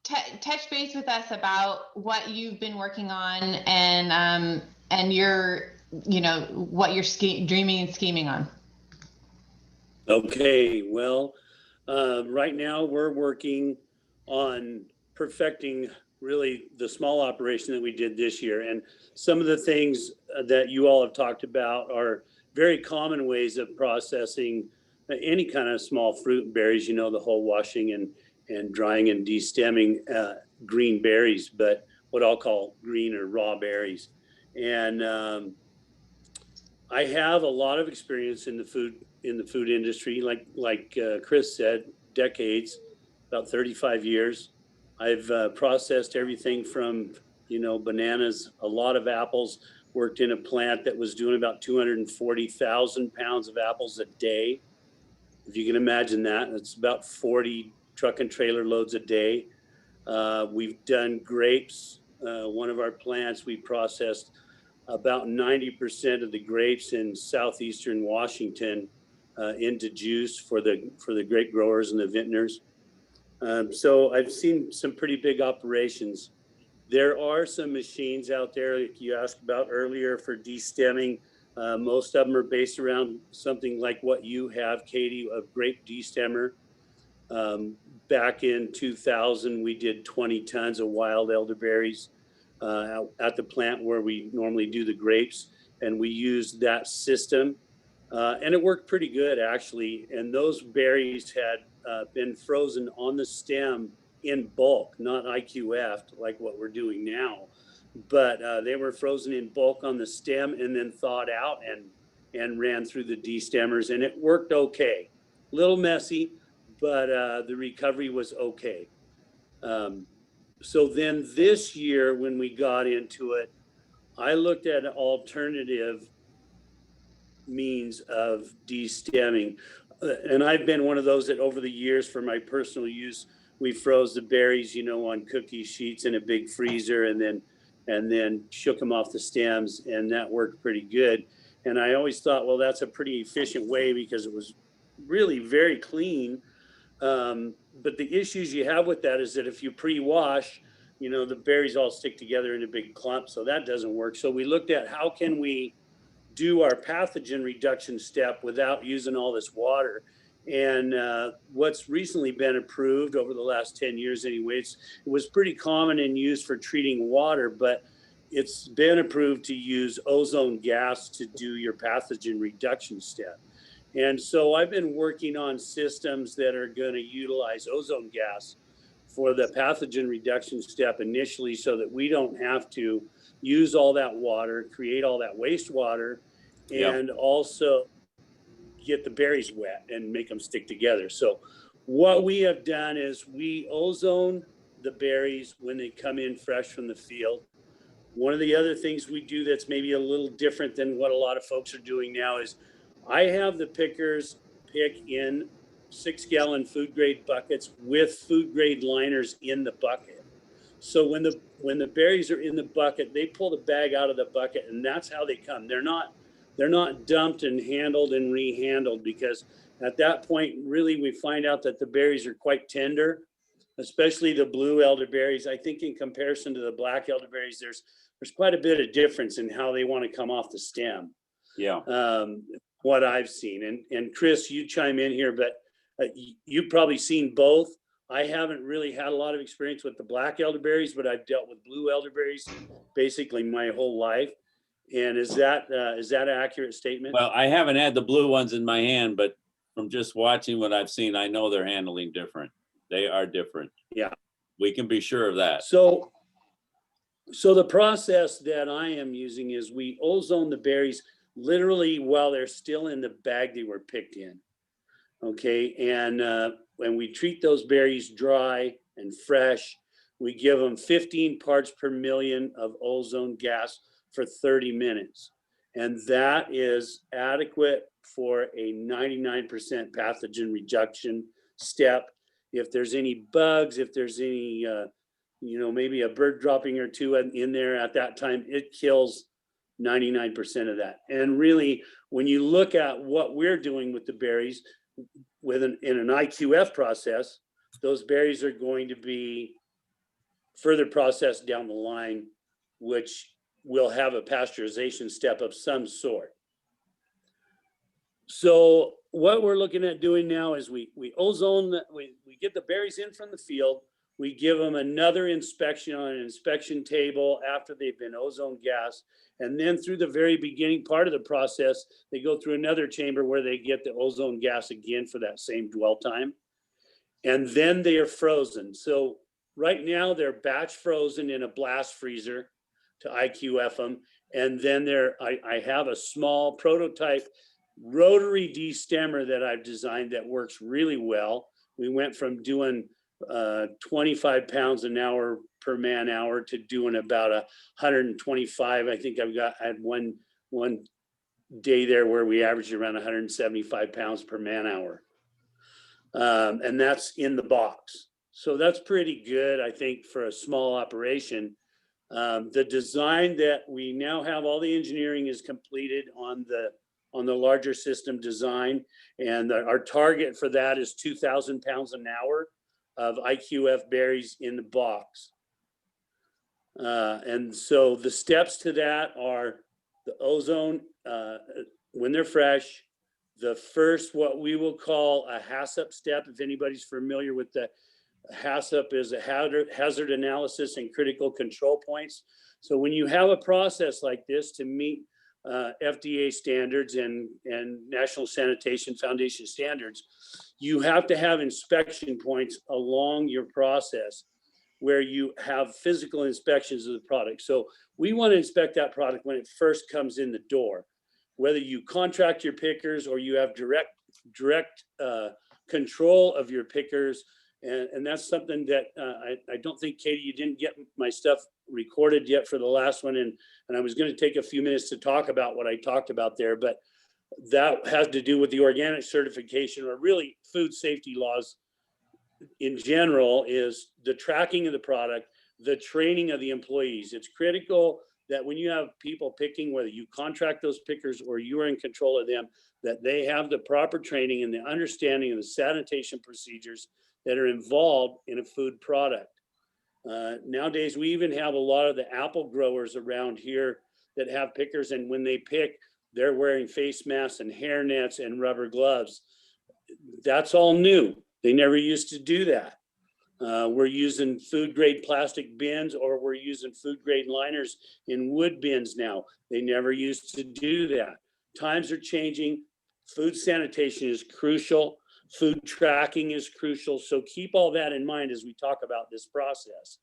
touch base with us about what you've been working on and your, you know, what you're dreaming and scheming on? Okay, well, right now we're working on perfecting really the small operation that we did this year. And some of the things that you all have talked about are very common ways of processing any kind of small fruit and berries, you know, the whole washing and drying and de-stemming green berries, but what I'll call green or raw berries. And I have a lot of experience in the food industry, like Chris said, decades, about 35 years. I've processed everything from, you know, bananas, a lot of apples, worked in a plant that was doing about 240,000 pounds of apples a day. If you can imagine that, it's about 40 truck and trailer loads a day. We've done grapes. One of our plants, we processed about 90% of the grapes in southeastern Washington into juice for the grape growers and the vintners. So I've seen some pretty big operations. There are some machines out there, like you asked about earlier, for de-stemming. Most of them are based around something like what you have, Katie, a grape de-stemmer. Back in 2000, we did 20 tons of wild elderberries at the plant where we normally do the grapes, and we used that system. And it worked pretty good, actually. And those berries had been frozen on the stem in bulk, not IQF'd like what we're doing now. But they were frozen in bulk on the stem and then thawed out and ran through the de-stemmers. And it worked okay. A little messy, but the recovery was okay. So then this year, when we got into it, I looked at an alternative means of de-stemming. And I've been one of those that over the years, for my personal use, we froze the berries, you know, on cookie sheets in a big freezer and then shook them off the stems, and that worked pretty good. And I always thought, well, that's a pretty efficient way because it was really very clean. But the issues you have with that is that if you pre-wash, you know, the berries all stick together in a big clump, so that doesn't work. So we looked at how can we do our pathogen reduction step without using all this water. And what's recently been approved over the last 10 years anyways, it was pretty common in use for treating water, but it's been approved to use ozone gas to do your pathogen reduction step. And so I've been working on systems that are going to utilize ozone gas for the pathogen reduction step initially, so that we don't have to use all that water, create all that wastewater, and also get the berries wet and make them stick together. So what we have done is we ozone the berries when they come in fresh from the field. One of the other things we do that's maybe a little different than what a lot of folks are doing now is I have the pickers pick in 6-gallon food grade buckets with food grade liners in the bucket. So when the berries are in the bucket, they pull the bag out of the bucket, and that's how they come. They're not dumped and handled and rehandled, because at that point, really, we find out that the berries are quite tender, especially the blue elderberries. I think in comparison to the black elderberries, there's quite a bit of difference in how they want to come off the stem. Yeah. what I've seen. And Chris, you chime in here, but you've probably seen both. I haven't really had a lot of experience with the black elderberries, but I've dealt with blue elderberries basically my whole life. And is that an accurate statement? Well, I haven't had the blue ones in my hand, but from just watching what I've seen, I know they're handling different. They are different. Yeah. We can be sure of that. So the process that I am using is we ozone the berries literally while they're still in the bag they were picked in. Okay, and when we treat those berries dry and fresh, we give them 15 parts per million of ozone gas for 30 minutes. And that is adequate for a 99% pathogen reduction step. If there's any bugs, if there's any, maybe a bird dropping or two in there at that time, it kills 99% of that. And really, when you look at what we're doing with the berries, in an IQF process, those berries are going to be further processed down the line, which will have a pasteurization step of some sort. So what we're looking at doing now is we ozone, we get the berries in from the field, we give them another inspection on an inspection table after they've been ozone gassed. And then through the very beginning part of the process, they go through another chamber where they get the ozone gas again for that same dwell time. And then they are frozen. So right now they're batch frozen in a blast freezer to IQF them. And then I have a small prototype rotary destemmer that I've designed that works really well. We went from doing 25 pounds an hour per man hour to doing about 125. I think I had one day there where we averaged around 175 pounds per man hour. And that's in the box. So that's pretty good, I think, for a small operation. The design that we now have, all the engineering is completed on the larger system design. And our target for that is 2,000 pounds an hour of IQF berries in the box. And so the steps to that are the ozone, when they're fresh, the first, what we will call a HACCP step. If anybody's familiar with the HACCP, is a hazard analysis and critical control points. So when you have a process like this to meet FDA standards and National Sanitation Foundation standards, you have to have inspection points along your process where you have physical inspections of the product. So we want to inspect that product when it first comes in the door, whether you contract your pickers or you have direct control of your pickers. And that's something that I don't think, Katie, you didn't get my stuff recorded yet for the last one. And I was going to take a few minutes to talk about what I talked about there, but that has to do with the organic certification, or really food safety laws in general, is the tracking of the product, the training of the employees. It's critical that when you have people picking, whether you contract those pickers or you are in control of them, that they have the proper training and the understanding of the sanitation procedures that are involved in a food product. Nowadays, we even have a lot of the apple growers around here that have pickers, and when they pick, they're wearing face masks and hair nets and rubber gloves. That's all new. They never used to do that. We're using food grade plastic bins, or we're using food grade liners in wood bins now. They never used to do that. Times are changing. Food sanitation is crucial. Food tracking is crucial. So keep all that in mind as we talk about this process.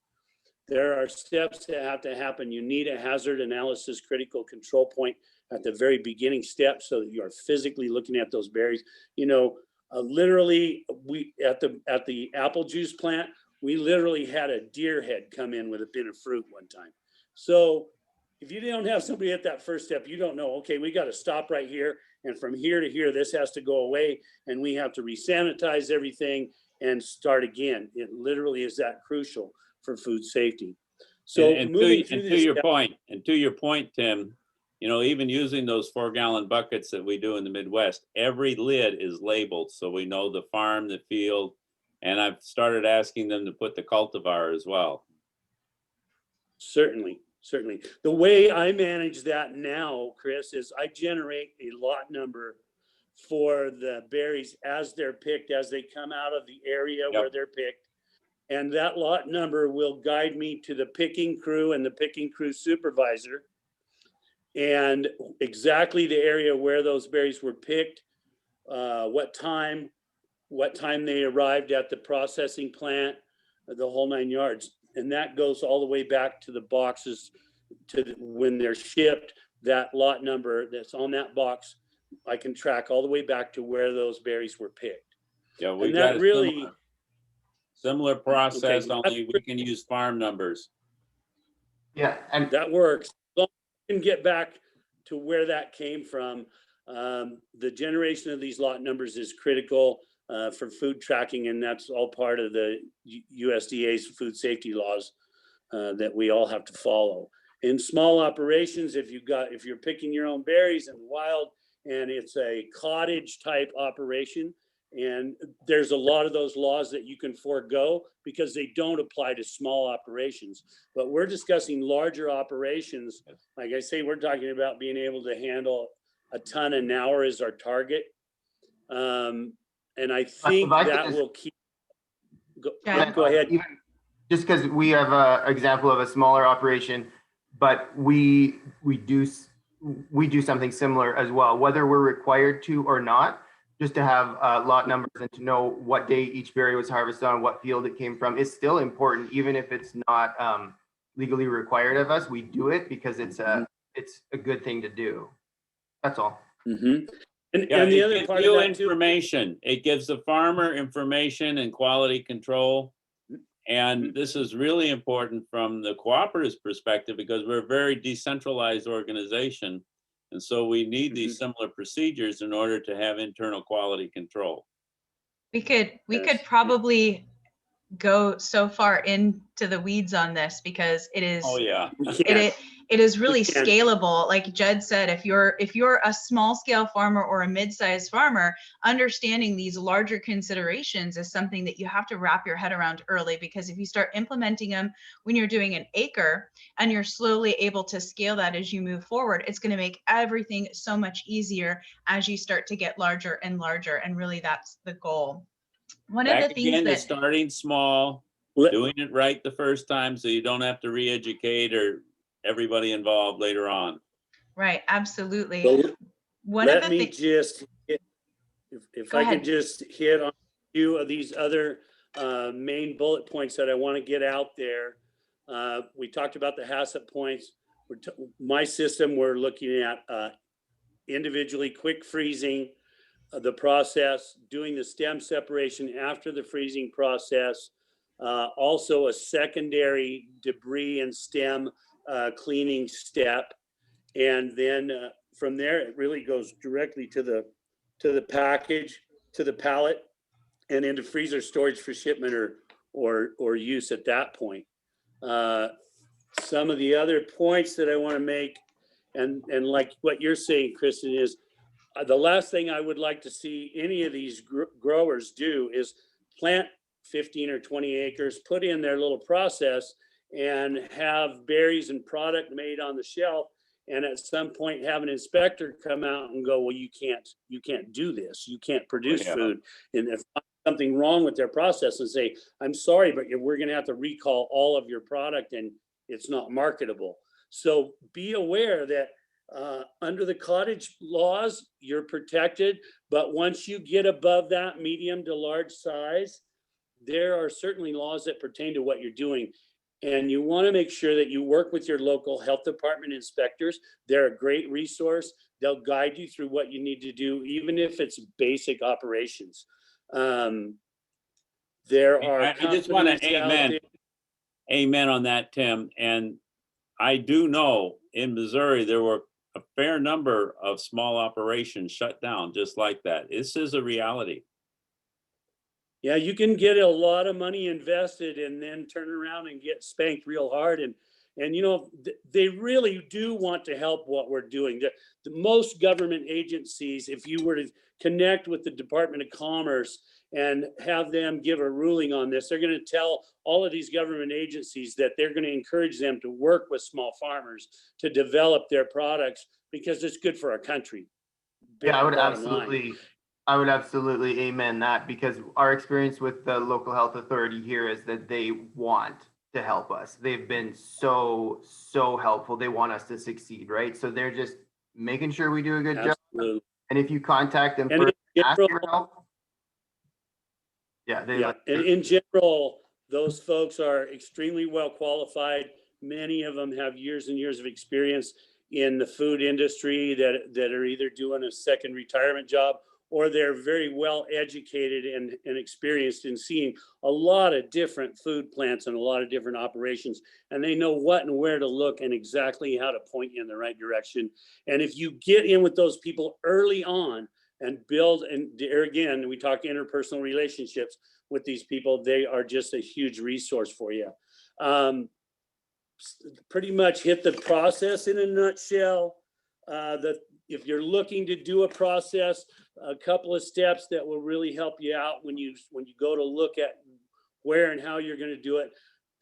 There are steps that have to happen. You need a hazard analysis critical control point at the very beginning step so that you are physically looking at those berries. Literally, we at the apple juice plant, we literally had a deer head come in with a bin of fruit one time. So if you don't have somebody at that first step, you don't know, okay, we got to stop right here, and from here to here, this has to go away, and we have to resanitize everything and start again. It literally is that crucial for food safety. So to your point, Tim, even using those 4-gallon buckets that we do in the Midwest, every lid is labeled, so we know the farm, the field, and I've started asking them to put the cultivar as well. Certainly. certainly. The way I manage that now, Chris, is I generate a lot number for the berries as they're picked, as they come out of the area Yep. where they're picked. And that lot number will guide me to the picking crew and the picking crew supervisor, and exactly the area where those berries were picked, what time they arrived at the processing plant, the whole 9 yards. And that goes all the way back to the boxes, when they're shipped. That lot number that's on that box, I can track all the way back to where those berries were picked. Yeah, we And got that a really, similar process, Okay. only we can use farm numbers. Yeah, and that works. As long as you can get back to where that came from. The generation of these lot numbers is critical for food tracking, and that's all part of the USDA's food safety laws that we all have to follow. In small operations, if you're picking your own berries in the wild, and it's a cottage type operation, and there's a lot of those laws that you can forego because they don't apply to small operations. But we're discussing larger operations. Like I say, we're talking about being able to handle a ton an hour is our target. And I think that will keep, go ahead. Even just because we have an example of a smaller operation, but we do something similar as well, whether we're required to or not, just to have lot numbers and to know what day each berry was harvested on, what field it came from, is still important, even if it's not legally required of us. We do it because it's a good thing to do. That's all. Mm-hmm. And Yeah, the it other gives part you of that too, information. It gives the farmer information and quality control. And this is really important from the cooperative's perspective because we're a very decentralized organization. And so we need these similar procedures in order to have internal quality control. We could Yes. probably go so far into the weeds on this because it is Oh, yeah. it is really We can. scalable. Like Judd said, if you're a small scale farmer or a mid-sized farmer, understanding these larger considerations is something that you have to wrap your head around early, because if you start implementing them when you're doing an acre and you're slowly able to scale that as you move forward, it's going to make everything so much easier as you start to get larger and larger. And really that's the goal. One of the things Again, that is starting small, doing it right the first time so you don't have to re-educate or everybody involved later on. Right, absolutely. So One of let the me things, just, if Go I ahead. could just hit on a few of these other main bullet points that I want to get out there. We talked about the HACCP points. My system, we're looking at individually quick freezing the process, doing the stem separation after the freezing process, also a secondary debris and stem cleaning step. And then from there, it really goes directly to the package, to the pallet, and into freezer storage for shipment or use at that point. Some of the other points that I want to make, and like what you're saying, Kristen, is the last thing I would like to see any of these growers do is plant 15 or 20 acres, put in their little process, and have berries and product made on the shelf. And at some point have an inspector come out and go, well, you can't do this. You can't produce food. And if something wrong with their process, and say, I'm sorry, but we're going to have to recall all of your product and it's not marketable. So be aware that under the cottage laws, you're protected. But once you get above that medium to large size, there are certainly laws that pertain to what you're doing. And you want to make sure that you work with your local health department inspectors. They're a great resource. They'll guide you through what you need to do, even if it's basic operations. There are I just want to amen on that, Tim. And I do know in Missouri, there were a fair number of small operations shut down just like that. This is a reality. Yeah, you can get a lot of money invested and then turn around and get spanked real hard. And, you know, they really do want to help what we're doing. The most government agencies, if you were to connect with the Department of Commerce and have them give a ruling on this, they're going to tell all of these government agencies that they're going to encourage them to work with small farmers to develop their products because it's good for our country. Yeah, Bottom I would absolutely amen that, because our experience with the local health authority here is that they want to help us. They've been so helpful. They want us to succeed, right? So they're just making sure we do a good Absolutely. job. And if you contact them And first, in ask general, for help. Yeah, and in general, those folks are extremely well qualified. Many of them have years and years of experience in the food industry that are either doing a second retirement job, or they're very well educated and experienced in seeing a lot of different food plants and a lot of different operations. And they know what and where to look and exactly how to point you in the right direction. And if you get in with those people early on and build, and there again, we talk interpersonal relationships with these people, they are just a huge resource for you. Pretty much hit the process in a nutshell. If you're looking to do a process, a couple of steps that will really help you out when you go to look at where and how you're going to do it.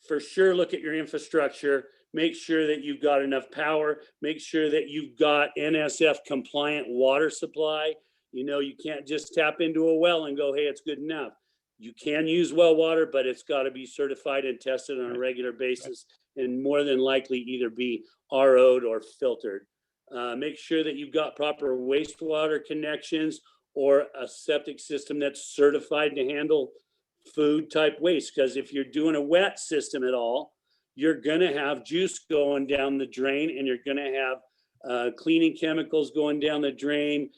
For sure, look at your infrastructure. Make sure that you've got enough power. Make sure that you've got NSF compliant water supply. You know, you can't just tap into a well and go, hey, it's good enough. You can use well water, but it's got to be certified and tested on a regular basis, and more than likely either be RO'd or filtered. Make sure that you've got proper wastewater connections or a septic system that's certified to handle food type waste. Because if you're doing a wet system at all, you're going to have juice going down the drain, and you're going to have cleaning chemicals going down the drain,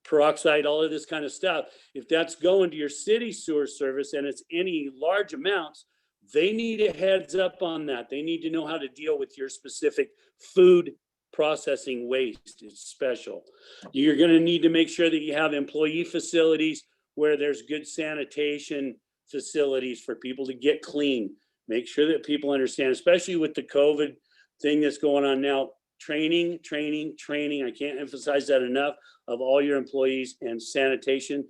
peroxide, all of this kind of stuff. If that's going to your city sewer service and it's any large amounts, they need a heads up on that. They need to know how to deal with your specific food processing waste. It's special. You're going to need to make sure that you have employee facilities where there's good sanitation facilities for people to get clean. Make sure that people understand, especially with the COVID thing that's going on now, training. I can't emphasize that enough, of all your employees, and sanitation.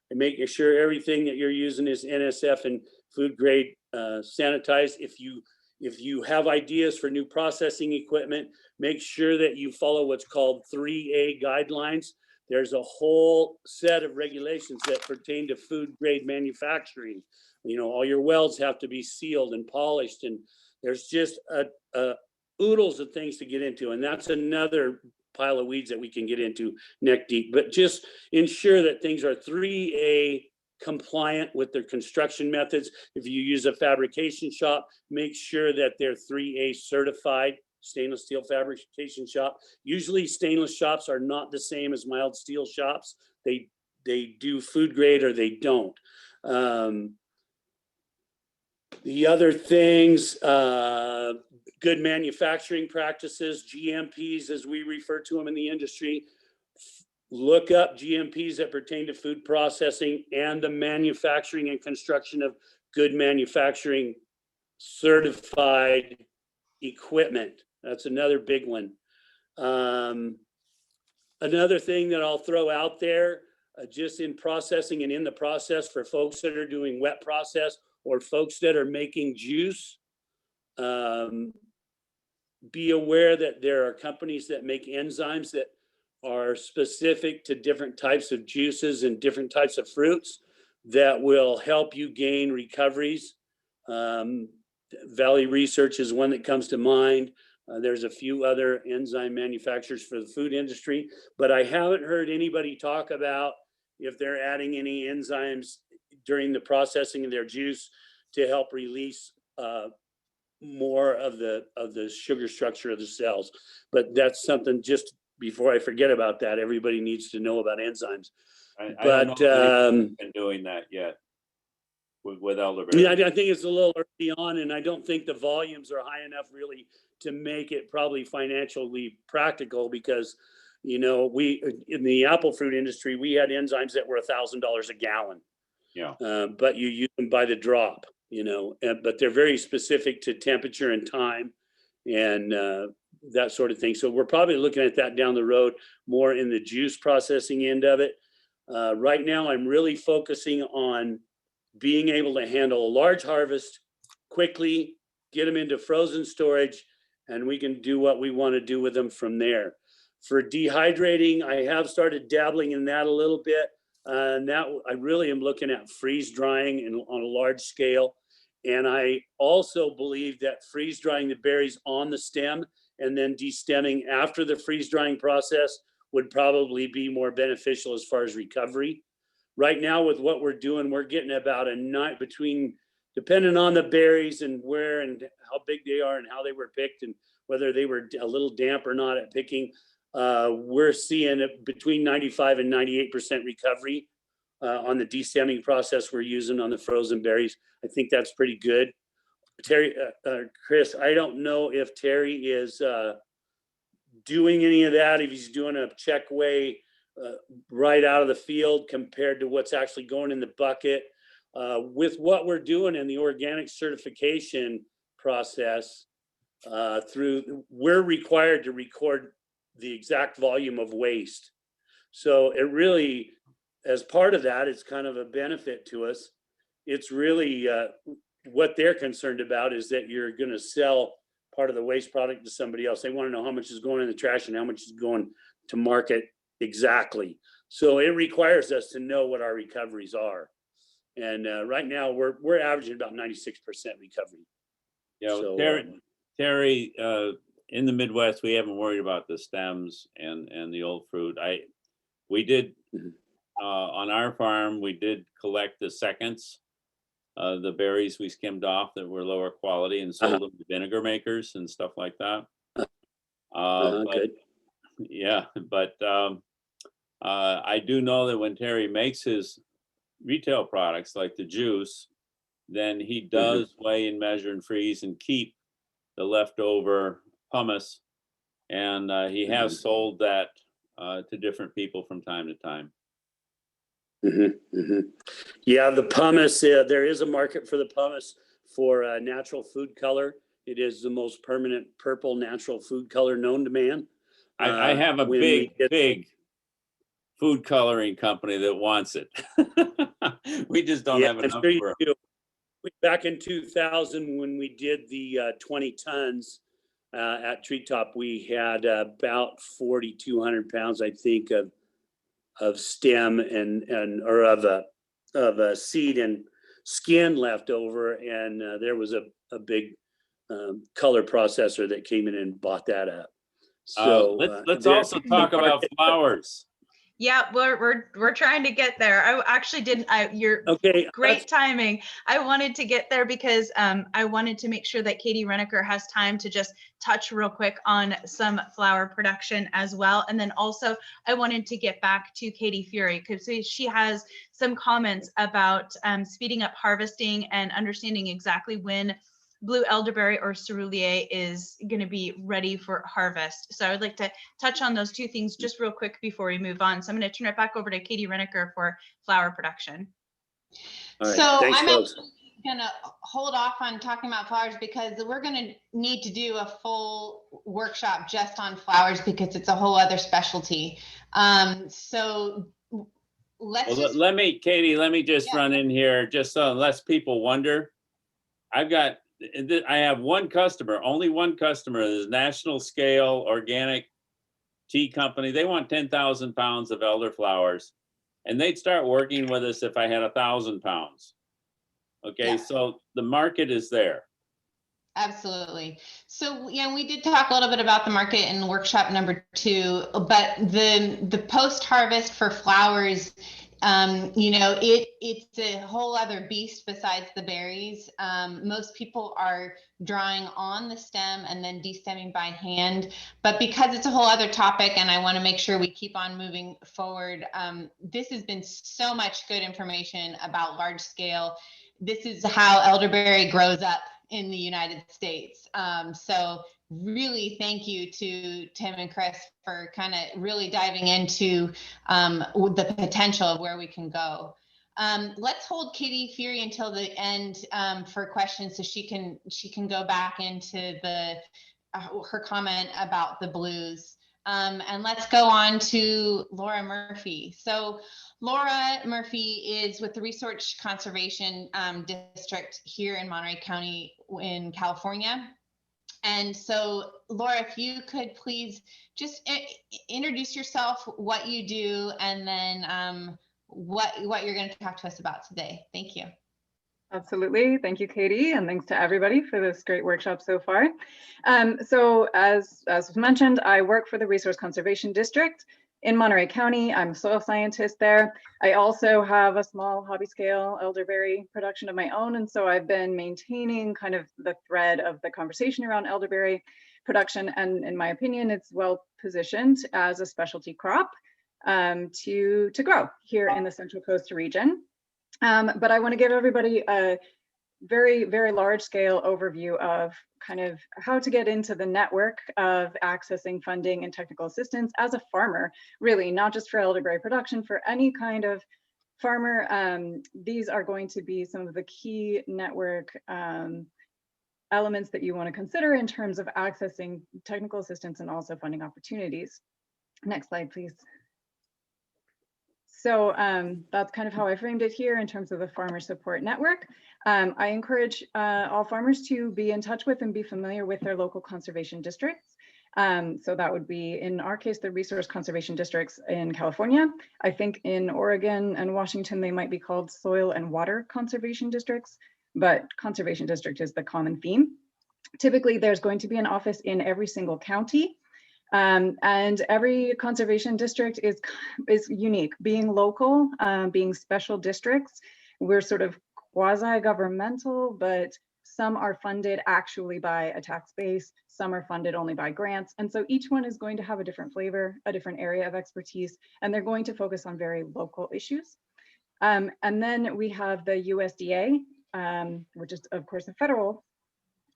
And making sure everything that you're using is NSF and food grade sanitized. If you have ideas for new processing equipment, make sure that you follow what's called 3A guidelines. There's a whole set of regulations that pertain to food grade manufacturing. You know, all your welds have to be sealed and polished, and there's just oodles of things to get into. And that's another pile of weeds that we can get into neck deep. But just ensure that things are 3A compliant with their construction methods. If you use a fabrication shop, make sure that they're 3A certified, stainless steel fabrication shop. Usually stainless shops are not the same as mild steel shops. They do food grade or they don't. The other things, good manufacturing practices, GMPs, as we refer to them in the industry. Look up GMPs that pertain to food processing and the manufacturing and construction of good manufacturing certified equipment. That's another big one. Another thing that I'll throw out there, just in processing and in the process for folks that are doing wet process or folks that are making juice, be aware that there are companies that make enzymes that are specific to different types of juices and different types of fruits that will help you gain recoveries. Valley Research is one that comes to mind. There's a few other enzyme manufacturers for the food industry, but I haven't heard anybody talk about if they're adding any enzymes during the processing of their juice to help release more of the sugar structure of the cells. But that's something, just before I forget about that, everybody needs to know about enzymes. I don't know if they've been doing that yet with elderberry. Yeah, I think it's a little early on, and I don't think the volumes are high enough really to make it probably financially practical, because, you know, we, in the apple fruit industry, we had enzymes that were $1,000 a gallon. Yeah. But you use them by the drop. but they're very specific to temperature and time and that sort of thing. So we're probably looking at that down the road, more in the juice processing end of it. Right now, I'm really focusing on being able to handle a large harvest quickly, get them into frozen storage, and we can do what we want to do with them from there. For dehydrating, I have started dabbling in that a little bit. Now I really am looking at freeze drying on a large scale. And I also believe that freeze drying the berries on the stem and then destemming after the freeze drying process would probably be more beneficial as far as recovery. Right now with what we're doing, we're getting about a night between, depending on the berries and where and how big they are and how they were picked and whether they were a little damp or not at picking, we're seeing between 95 and 98% recovery on the destemming process we're using on the frozen berries. I think that's pretty good. Terry, Chris, I don't know if Terry is doing any of that, if he's doing a check weigh right out of the field compared to what's actually going in the bucket. With what we're doing in the organic certification process, we're required to record the exact volume of waste. So it really, as part of that, it's kind of a benefit to us. It's really what they're concerned about is that you're going to sell part of the waste product to somebody else. They want to know how much is going in the trash and how much is going to market exactly. So it requires us to know what our recoveries are. And right now we're averaging about 96% recovery. Yeah, So, Terry, in the Midwest, we haven't worried about the stems and the old fruit. We did on our farm, we did collect the seconds, the berries we skimmed off that were lower quality and sold them to vinegar makers and stuff like that. Good. Yeah, but I do know that when Terry makes his retail products like the juice, then he does weigh and measure and freeze and keep the leftover pumice, and he has sold that to different people from time to time. Yeah, the pumice, there is a market for the pumice for natural food color. It is the most permanent purple natural food color known to man. I have a big food coloring company that wants it. We just don't have enough for it. Back in 2000, when we did the 20 tons at Treetop, we had about 4,200 pounds, I think, of stem or of a seed and skin left over, and there was a big color processor that came in and bought that up. So let's also talk about flowers. Yeah, we're trying to get there. I actually didn't. Great timing. I wanted to get there because I wanted to make sure that Katie Reneker has time to just touch real quick on some flower production as well, and then also I wanted to get back to Katie Fury because she has some comments about speeding up harvesting and understanding exactly when blue elderberry or Caerulea is going to be ready for harvest. So I would like to touch on those two things just real quick before we move on. So I'm going to turn it back over to Katie Reneker for flower production. All right. So thanks, I'm going to hold off on talking about flowers because we're going to need to do a full workshop just on flowers because it's a whole other specialty. So let me just run in here just so unless people wonder. I have one customer, only one customer, this national scale organic tea company. They want 10,000 pounds of elderflowers, and they'd start working with us if I had 1,000 pounds. Okay, yeah. So the market is there. Absolutely. So yeah, we did talk a little bit about the market in workshop number 2, but the post-harvest for flowers, it's a whole other beast besides the berries. Most people are drawing on the stem and then destemming by hand, but because it's a whole other topic and I want to make sure we keep on moving forward, this has been so much good information about large scale. This is how elderberry grows up in the United States. So really thank you to Tim and Chris for kind of really diving into the potential of where we can go. Let's hold Katie Fury until the end for questions, so she can go back into the her comment about the blues. And let's go on to Laura Murphy. So Laura Murphy is with the Resource Conservation District here in Monterey County in California. And so, Laura, if you could please just introduce yourself, what you do, and then what you're going to talk to us about today. Thank you. Absolutely. Thank you, Katie, and thanks to everybody for this great workshop so far. So as was mentioned, I work for the Resource Conservation District in Monterey County. I'm a soil scientist there. I also have a small hobby scale elderberry production of my own, and so I've been maintaining kind of the thread of the conversation around elderberry production, and in my opinion, it's well positioned as a specialty crop to grow here in the Central Coast region. But I want to give everybody a very, very large scale overview of kind of how to get into the network of accessing funding and technical assistance as a farmer, really, not just for elderberry production, for any kind of farmer. These are going to be some of the key network elements that you want to consider in terms of accessing technical assistance and also funding opportunities. Next slide, please. So that's kind of how I framed it here in terms of the Farmer Support Network. I encourage all farmers to be in touch with and be familiar with their local conservation districts. So that would be, in our case, the Resource Conservation Districts in California. I think in Oregon and Washington, they might be called Soil and Water Conservation Districts, but Conservation District is the common theme. Typically, there's going to be an office in every single county. And every conservation district is unique, being local, being special districts. We're sort of quasi-governmental, but some are funded actually by a tax base, some are funded only by grants. And so each one is going to have a different flavor, a different area of expertise, and they're going to focus on very local issues. And then we have the USDA, which is of course a federal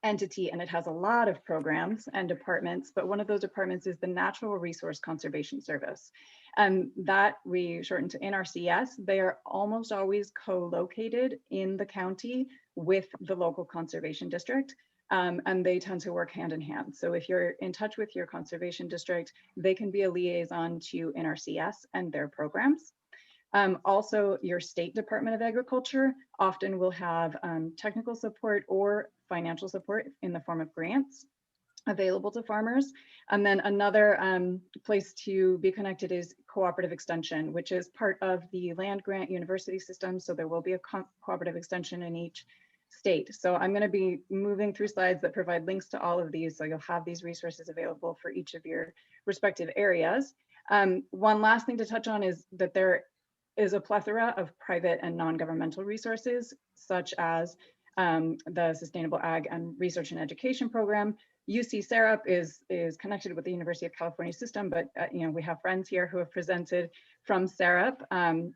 entity, and it has a lot of programs and departments, but one of those departments is the Natural Resource Conservation Service, and that we shorten to NRCS. They are almost always co-located in the county with the local conservation district, and they tend to work hand in hand. So if you're in touch with your conservation district, they can be a liaison to NRCS and their programs. Also, your state Department of Agriculture often will have technical support or financial support in the form of grants available to farmers. And then another place to be connected is cooperative extension, which is part of the land grant university system. So there will be a cooperative extension in each state. So I'm going to be moving through slides that provide links to all of these. So you'll have these resources available for each of your respective areas. One last thing to touch on is that there is a plethora of private and non-governmental resources, such as the Sustainable Ag and Research and Education Program. UC SARUP is connected with the University of California system, but you know, we have friends here who have presented from SARUP.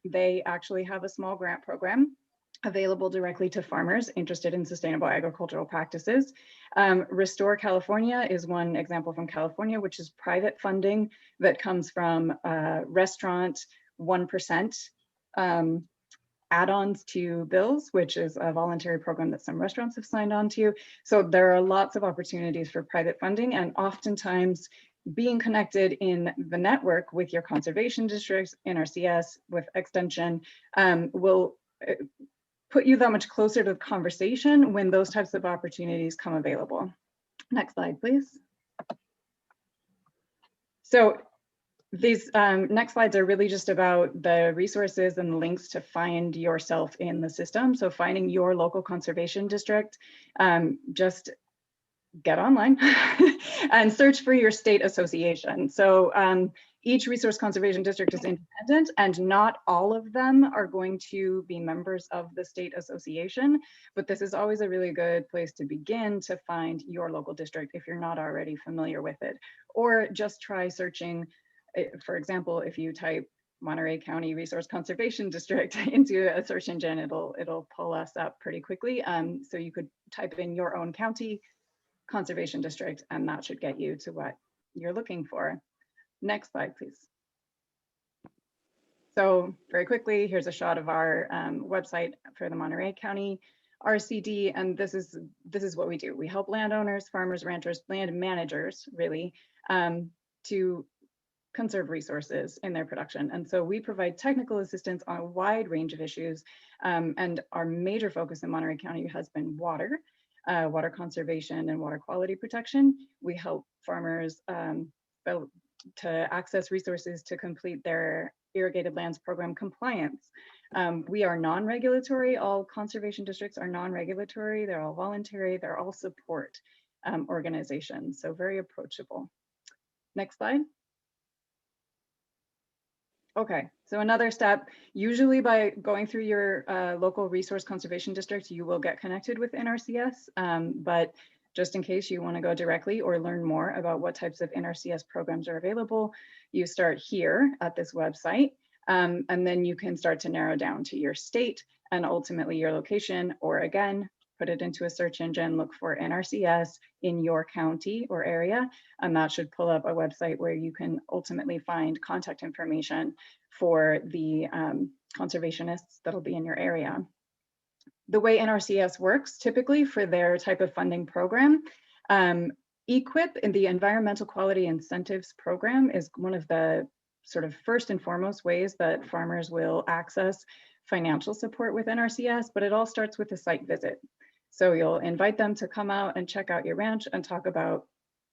They actually have a small grant program available directly to farmers interested in sustainable agricultural practices. Restore California is one example from California, which is private funding that comes from restaurant 1% add-ons to bills, which is a voluntary program that some restaurants have signed on to. So there are lots of opportunities for private funding, and oftentimes being connected in the network with your conservation districts, NRCS, with extension, will put you that much closer to the conversation when those types of opportunities come available. Next slide, please. So these next slides are really just about the resources and the links to find yourself in the system. So finding your local conservation district, just get online and search for your state association. So each resource conservation district is independent, and not all of them are going to be members of the state association, but this is always a really good place to begin to find your local district if you're not already familiar with it. Or just try searching. For example, if you type Monterey County Resource Conservation District into a search engine, it'll pull us up pretty quickly. So you could type in your own county conservation district, and that should get you to what you're looking for. Next slide, please. So very quickly, here's a shot of our website for the Monterey County RCD, and this is what we do. We help landowners, farmers, ranchers, land managers, really, to conserve resources in their production. And so we provide technical assistance on a wide range of issues. And our major focus in Monterey County has been water, water conservation and water quality protection. We help farmers to access resources to complete their irrigated lands program compliance. We are non-regulatory. All conservation districts are non-regulatory. They're all voluntary. They're all support organizations. So very approachable. Next slide. Okay, so another step, usually by going through your local resource conservation district, you will get connected with NRCS, but just in case you want to go directly or learn more about what types of NRCS programs are available, you start here at this website, and then you can start to narrow down to your state and ultimately your location, or again, put it into a search engine, look for NRCS in your county or area, and that should pull up a website where you can ultimately find contact information for the conservationists that'll be in your area. The way NRCS works typically for their type of funding program, EQIP in the Environmental Quality Incentives Program is one of the sort of first and foremost ways that farmers will access financial support with NRCS, but it all starts with a site visit. So you'll invite them to come out and check out your ranch and talk about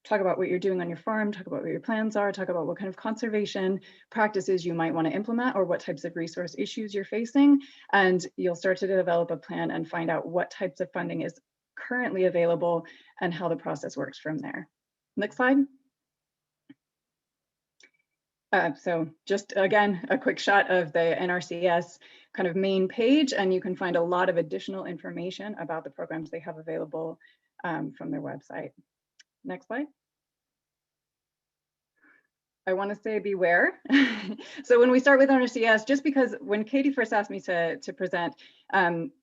what you're doing on your farm, talk about what your plans are, talk about what kind of conservation practices you might want to implement or what types of resource issues you're facing. And you'll start to develop a plan and find out what types of funding is currently available and how the process works from there. Next slide. So just again, a quick shot of the NRCS kind of main page, and you can find a lot of additional information about the programs they have available from their website. Next slide. I want to say beware. So when we start with NRCS, just because when Katie first asked me to present,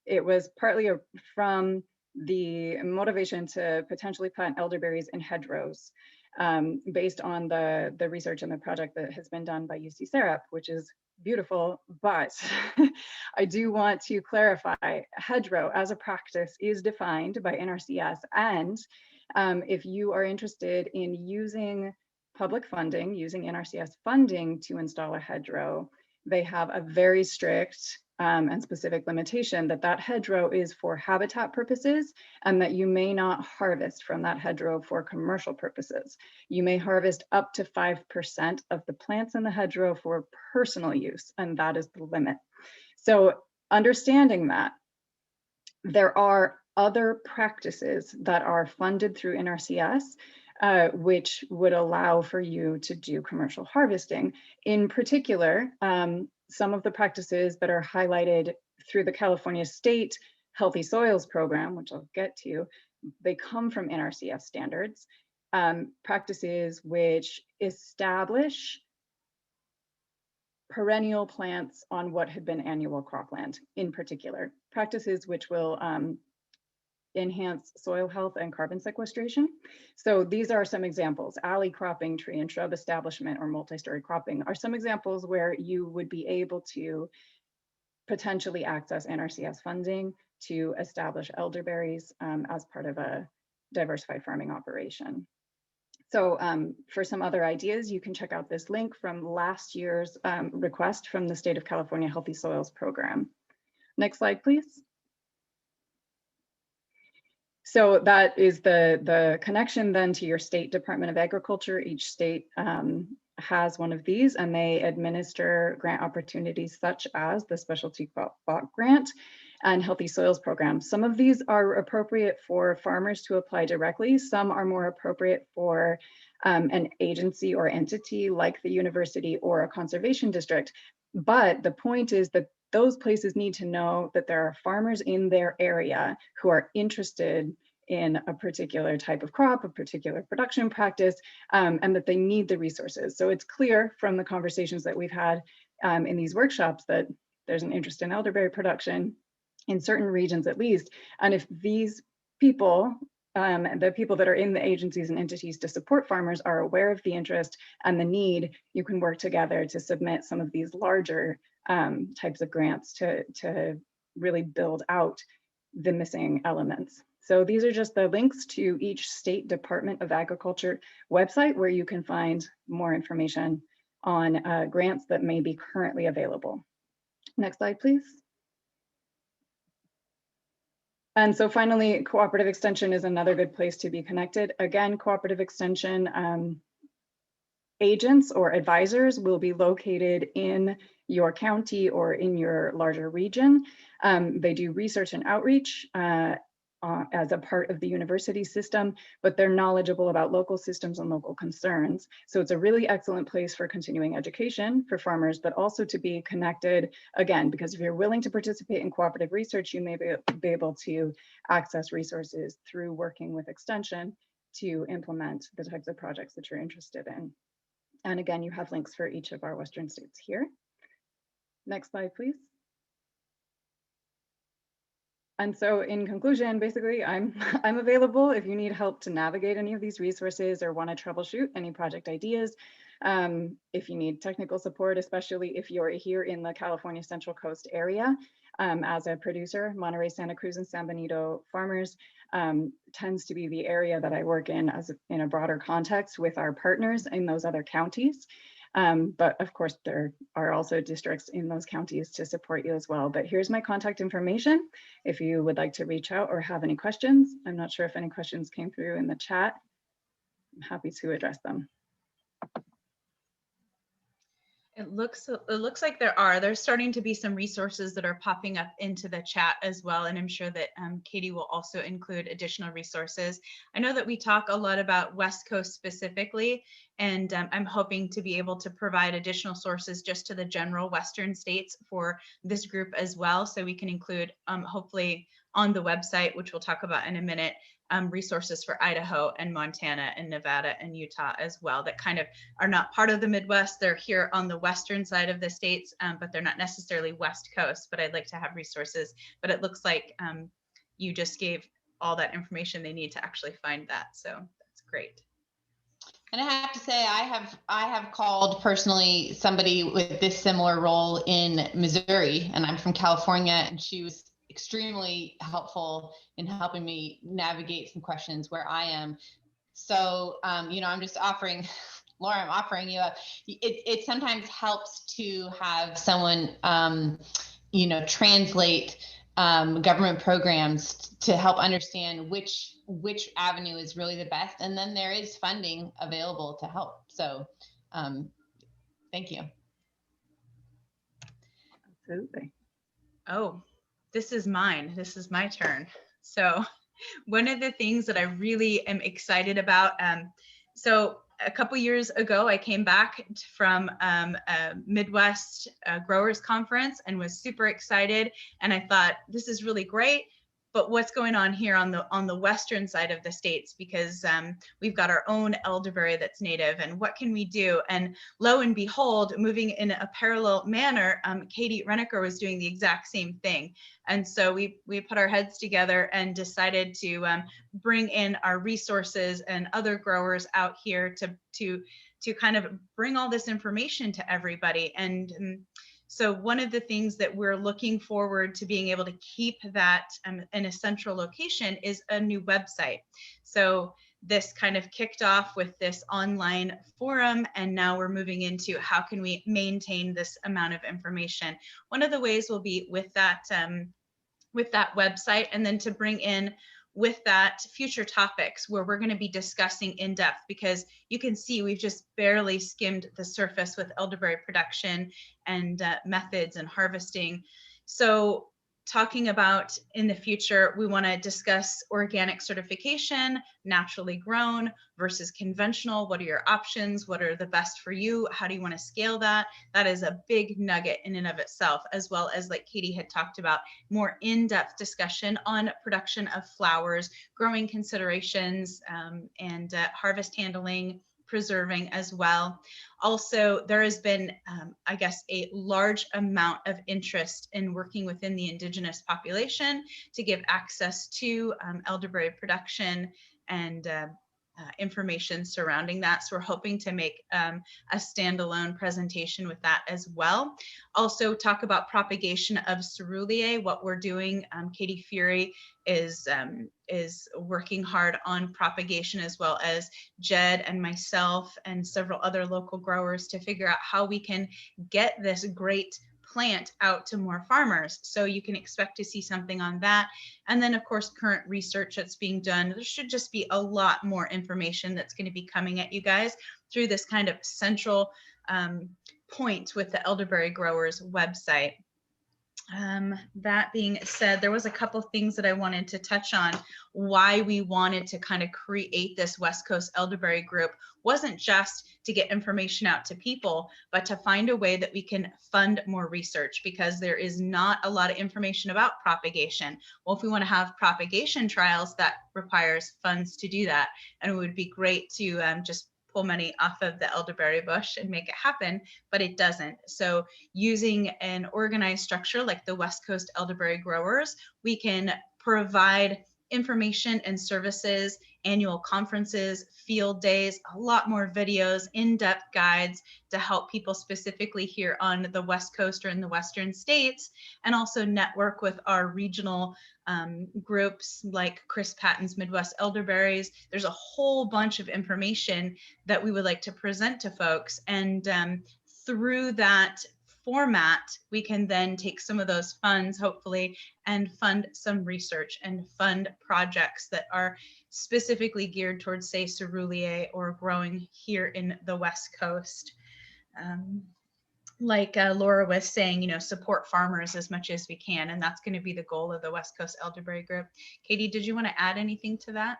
it was partly from the motivation to potentially plant elderberries in hedgerows. Based on the research and the project that has been done by UC Syrup, which is beautiful, but I do want to clarify, hedgerow as a practice is defined by NRCS, and if you are interested in using public funding, using NRCS funding to install a hedgerow, they have a very strict and specific limitation that hedgerow is for habitat purposes and that you may not harvest from that hedgerow for commercial purposes. You may harvest up to 5% of the plants in the hedgerow for personal use, and that is the limit. So understanding that, there are other practices that are funded through NRCS which would allow for you to do commercial harvesting. In particular, some of the practices that are highlighted through the California State Healthy Soils Program, which I'll get to, they come from NRCS standards, practices which establish perennial plants on what had been annual cropland, in particular, practices which will enhance soil health and carbon sequestration. So these are some examples. Alley cropping, tree and shrub establishment, or multi-story cropping are some examples where you would be able to potentially access NRCS funding to establish elderberries as part of a diversified farming operation. So for some other ideas, you can check out this link from last year's request from the State of California Healthy Soils Program. Next slide, please. So that is the connection then to your state Department of Agriculture. Each state has one of these, and they administer grant opportunities such as the Specialty Crop Grant and Healthy Soils Program. Some of these are appropriate for farmers to apply directly. Some are more appropriate for an agency or entity like the university or a conservation district. But the point is that those places need to know that there are farmers in their area who are interested in a particular type of crop, a particular production practice, and that they need the resources. So it's clear from the conversations that we've had in these workshops that there's an interest in elderberry production in certain regions at least. And if these people the people that are in the agencies and entities to support farmers are aware of the interest and the need, you can work together to submit some of these larger types of grants to really build out the missing elements. So these are just the links to each state Department of Agriculture website where you can find more information on grants that may be currently available. Next slide, please. And so finally, cooperative extension is another good place to be connected. Again, cooperative extension agents or advisors will be located in your county or in your larger region. They do research and outreach as a part of the university system, but they're knowledgeable about local systems and local concerns. So it's a really excellent place for continuing education for farmers, but also to be connected again, because if you're willing to participate in cooperative research, you may be able to access resources through working with extension to implement the types of projects that you're interested in. And again, you have links for each of our Western states here. Next slide, please. And so in conclusion, basically, I'm available if you need help to navigate any of these resources or want to troubleshoot any project ideas. If you need technical support, especially if you're here in the California Central Coast area, as a producer, Monterey, Santa Cruz, and San Benito farmers tends to be the area that I work in in a broader context with our partners in those other counties. But of course, there are also districts in those counties to support you as well. But here's my contact information if you would like to reach out or have any questions. I'm not sure if any questions came through in the chat. I'm happy to address them. It looks like there's starting to be some resources that are popping up into the chat as well. And I'm sure that Katie will also include additional resources. I know that we talk a lot about West Coast specifically, and I'm hoping to be able to provide additional sources just to the general Western states for this group as well. So we can include hopefully on the website, which we'll talk about in a minute, resources for Idaho and Montana and Nevada and Utah as well that kind of are not part of the Midwest. They're here on the western side of the states, but they're not necessarily West Coast, but I'd like to have resources. But it looks like you just gave all that information they need to actually find that. So that's great. And I have to say, I have called personally somebody with this similar role in Missouri, and I'm from California, and she was extremely helpful in helping me navigate some questions where I am. So, you know, I'm just offering, Laura, I'm offering you it sometimes helps to have someone, you know, translate government programs to help understand which avenue is really the best. And then there is funding available to help. So thank you. Absolutely. Oh, this is mine. This is my turn. So one of the things that I really am excited about, so a couple years ago, I came back from a Midwest growers conference and was super excited. And I thought, this is really great. But what's going on here on the western side of the states? Because we've got our own elderberry that's native, and what can we do? And lo and behold, moving in a parallel manner, Katie Renneker was doing the exact same thing. And so we put our heads together and decided to bring in our resources and other growers out here to kind of bring all this information to everybody. And so one of the things that we're looking forward to being able to keep that in a central location is a new website. So this kind of kicked off with this online forum, and now we're moving into how can we maintain this amount of information. One of the ways will be with that website, and then to bring in with that future topics where we're going to be discussing in depth, because you can see we've just barely skimmed the surface with elderberry production and methods and harvesting. So talking about in the future, we want to discuss organic certification, naturally grown versus conventional. What are your options? What are the best for you? How do you want to scale that? That is a big nugget in and of itself, as well as, like Katie had talked about, more in-depth discussion on production of flowers, growing considerations, and harvest handling, preserving as well. Also, there has been, I guess, a large amount of interest in working within the Indigenous population to give access to elderberry production and information surrounding that. So we're hoping to make a standalone presentation with that as well. Also talk about propagation of Caerulea, what we're doing. Katie Fury is working hard on propagation, as well as Jed and myself and several other local growers, to figure out how we can get this great plant out to more farmers. So you can expect to see something on that. And then of course, current research that's being done. There should just be a lot more information that's going to be coming at you guys through this kind of central point with the elderberry growers website. That being said, there was a couple things that I wanted to touch on. Why we wanted to kind of create this West Coast elderberry group wasn't just to get information out to people, but to find a way that we can fund more research, because there is not a lot of information about propagation. Well, if we want to have propagation trials, that requires funds to do that. And it would be great to just pull money off of the elderberry bush and make it happen, but it doesn't. So using an organized structure like the West Coast elderberry growers, we can provide information and services, annual conferences, field days, a lot more videos, in-depth guides to help people specifically here on the West Coast or in the Western states, and also network with our regional groups like Chris Patton's Midwest Elderberries. There's a whole bunch of information that we would like to present to folks, and through that format, we can then take some of those funds, hopefully, and fund some research and fund projects that are specifically geared towards, say, Caerulea or growing here in the West Coast. Like Laura was saying, support farmers as much as we can, and that's going to be the goal of the West Coast Elderberry Group. Katie, did you want to add anything to that?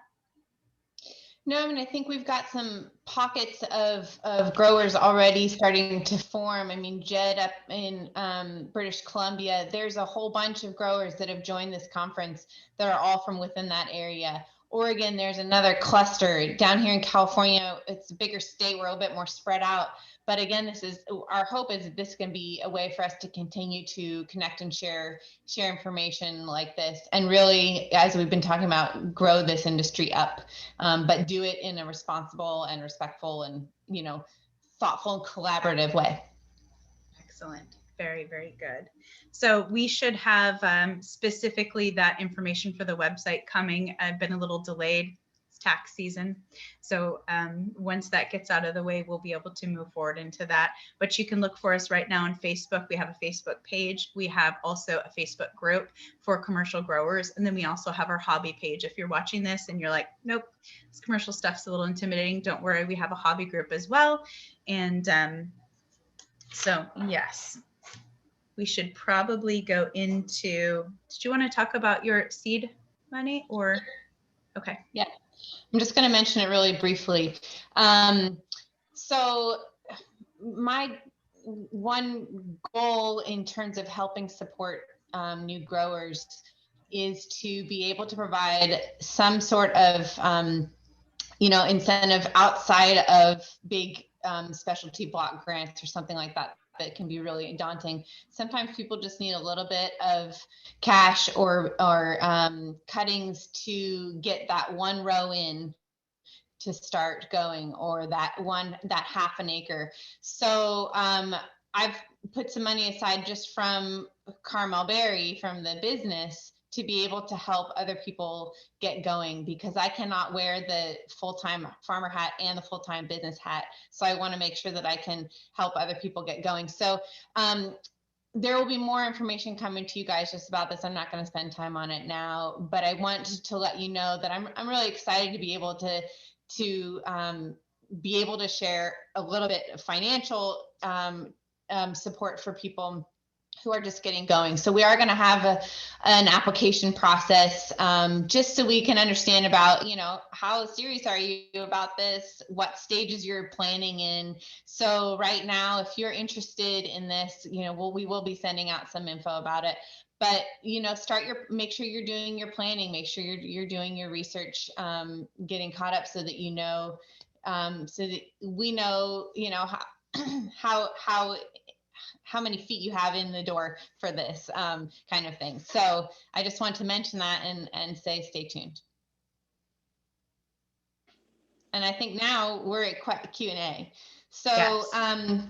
No, I mean, I think we've got some pockets of growers already starting to form. I mean, Jed up in British Columbia, there's a whole bunch of growers that have joined this conference that are all from within that area. Oregon, there's another cluster. Down here in California, it's a bigger state, we're a little bit more spread out. But again, this is our hope, is that this can be a way for us to continue to connect and share information like this, and really, as we've been talking about, grow this industry up, but do it in a responsible and respectful and thoughtful and collaborative way. Excellent. Very, very good. So we should have specifically that information for the website coming. I've been a little delayed. It's tax season. So once that gets out of the way, we'll be able to move forward into that. But you can look for us right now on Facebook. We have a Facebook page. We have also a Facebook group for commercial growers. And then we also have our hobby page. If you're watching this and you're like, nope, this commercial stuff's a little intimidating, don't worry. We have a hobby group as well. And so yes. We should probably go into, did you want to talk about your seed money or? Okay. Yeah, I'm just going to mention it really briefly. So my one goal in terms of helping support new growers is to be able to provide some sort of, incentive outside of big specialty block grants or something like that. That can be really daunting. Sometimes people just need a little bit of cash or cuttings to get that one row in to start going, or that half an acre. So I've put some money aside just from Caramel Berry, from the business, to be able to help other people get going, because I cannot wear the full-time farmer hat and the full-time business hat. So I want to make sure that I can help other people get going. So there will be more information coming to you guys just about this. I'm not going to spend time on it now, but I want to let you know that I'm really excited to be able to share a little bit of financial support for people who are just getting going. So we are going to have an application process, just so we can understand about, how serious are you about this, what stages you're planning in. So right now, if you're interested in this, we will be sending out some info about it. But make sure you're doing your planning, make sure you're doing your research, getting caught up so that so that we know, you know, how many feet you have in the door for this kind of thing. So I just want to mention that and say stay tuned. And I think now we're at Q&A. So Yes.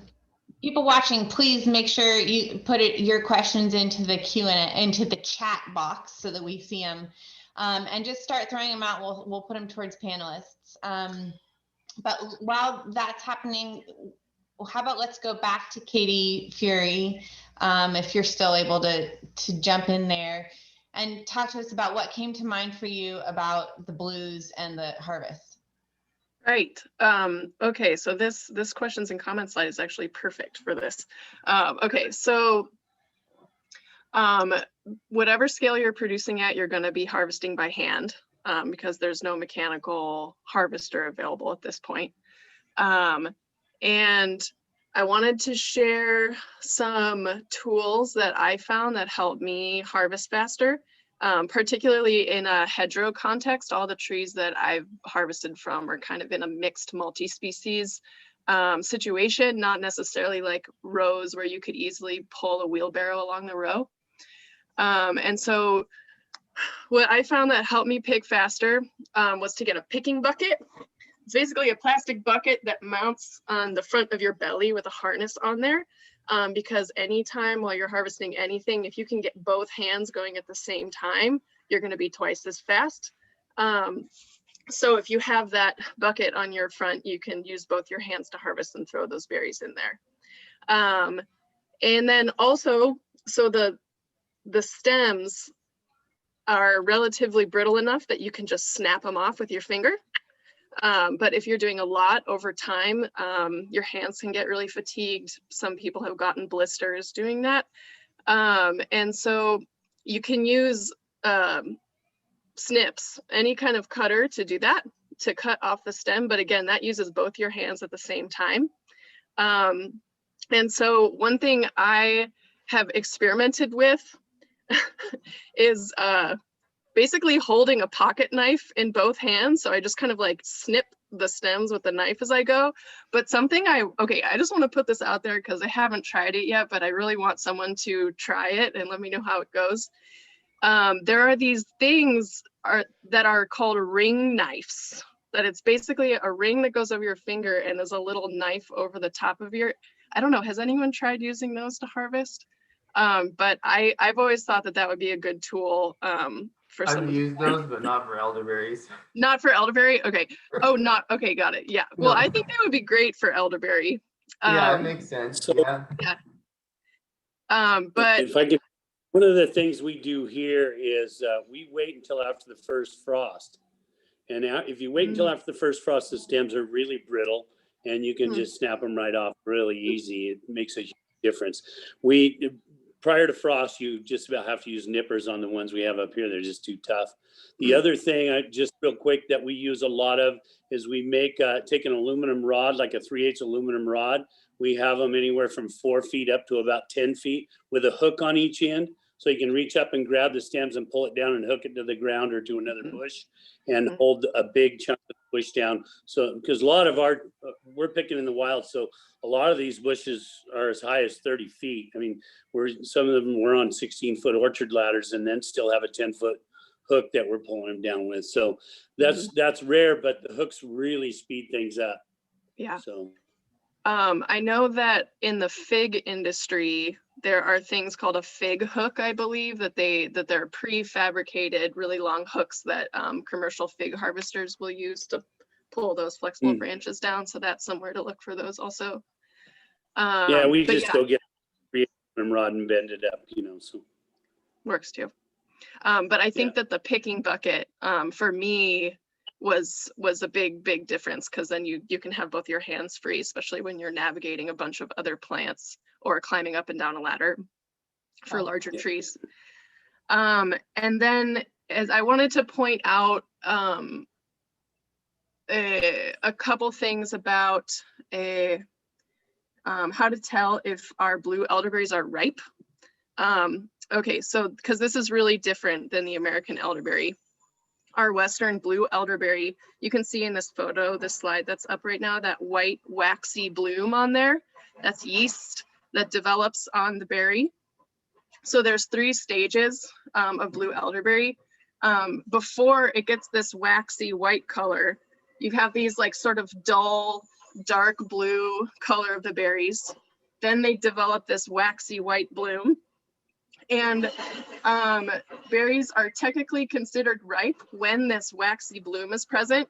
People watching, please make sure you put your questions into the Q&A, into the chat box so that we see them, and just start throwing them out. We'll put them towards panelists. But while that's happening, how about let's go back to Katie Fury, if you're still able to jump in there and talk to us about what came to mind for you about the blues and the harvest. Right. Okay, so this questions and comments slide is actually perfect for this. Okay, so whatever scale you're producing at, you're going to be harvesting by hand because there's no mechanical harvester available at this point. And I wanted to share some tools that I found that help me harvest faster. Particularly in a hedgerow context, all the trees that I've harvested from are kind of in a mixed multi-species situation, not necessarily like rows where you could easily pull a wheelbarrow along the row. And so what I found that helped me pick faster was to get a picking bucket. It's basically a plastic bucket that mounts on the front of your belly with a harness on there. Because anytime while you're harvesting anything, if you can get both hands going at the same time, you're going to be twice as fast. So if you have that bucket on your front, you can use both your hands to harvest and throw those berries in there. And then also, so the stems are relatively brittle enough that you can just snap them off with your finger. But if you're doing a lot over time, your hands can get really fatigued. Some people have gotten blisters doing that. And so you can use snips, any kind of cutter to do that, to cut off the stem. But again, that uses both your hands at the same time. And so one thing I have experimented with is basically holding a pocket knife in both hands. So I just kind of like snip the stems with the knife as I go. But something I just want to put this out there because I haven't tried it yet, but I really want someone to try it and let me know how it goes. There are these things that are called ring knives, that it's basically a ring that goes over your finger and there's a little knife over the top of your, I don't know, has anyone tried using those to harvest? But I've always thought that would be a good tool for I've used those, but not for elderberries. Not for elderberry? Okay. Oh, okay, got it. Yeah. Well, no. I think they would be great for elderberry. Yeah, it makes sense. So, yeah. But if I could, one of the things we do here is we wait until after the first frost. And now, if you wait until after the first frost, the stems are really brittle and you can just snap them right off really easy. It makes a huge difference. Prior to frost, you just about have to use nippers on the ones we have up here. They're just too tough. The other thing, just real quick, that we use a lot of is we take an aluminum rod, like a 3/8 aluminum rod. We have them anywhere from 4 feet up to about 10 feet with a hook on each end. So you can reach up and grab the stems and pull it down and hook it to the ground or to another bush and hold a big chunk of the bush down. So, because a lot of we're picking in the wild, so a lot of these bushes are as high as 30 feet. I mean, some of them were on 16-foot orchard ladders and then still have a 10-foot hook that we're pulling them down with. So that's rare, but the hooks really speed things up. Yeah. So. I know that in the fig industry, there are things called a fig hook, I believe, that they're prefabricated, really long hooks that commercial fig harvesters will use to pull those flexible branches down. So that's somewhere to look for those also. Yeah, we just go get a rod and bend it up, so. Works too. But I think that the picking bucket for me was a big difference, because then you can have both your hands free, especially when you're navigating a bunch of other plants or climbing up and down a ladder for larger trees. And then, as I wanted to point out a couple things about how to tell if our blue elderberries are ripe. Okay, so because this is really different than the American elderberry. our Western blue elderberry, you can see in this photo, this slide that's up right now, that white waxy bloom on there. That's yeast that develops on the berry. So there's 3 stages of blue elderberry. Before it gets this waxy white color, you have these like sort of dull, dark blue color of the berries. Then they develop this waxy white bloom. And berries are technically considered ripe when this waxy bloom is present.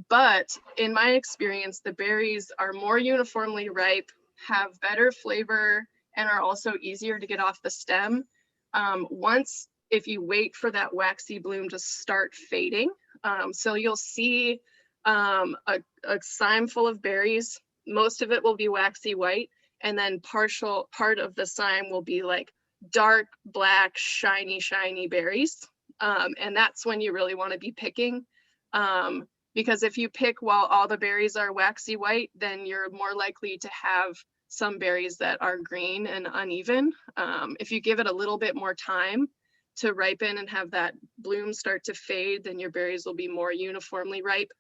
But in my experience, the berries are more uniformly ripe, have better flavor, and are also easier to get off the stem. If you wait for that waxy bloom to start fading. So you'll see a cyme full of berries. Most of it will be waxy white, and then part of the cyme will be like dark black, shiny berries. And that's when you really want to be picking. Because if you pick while all the berries are waxy white, then you're more likely to have some berries that are green and uneven. If you give it a little bit more time to ripen and have that bloom start to fade, then your berries will be more uniformly ripe.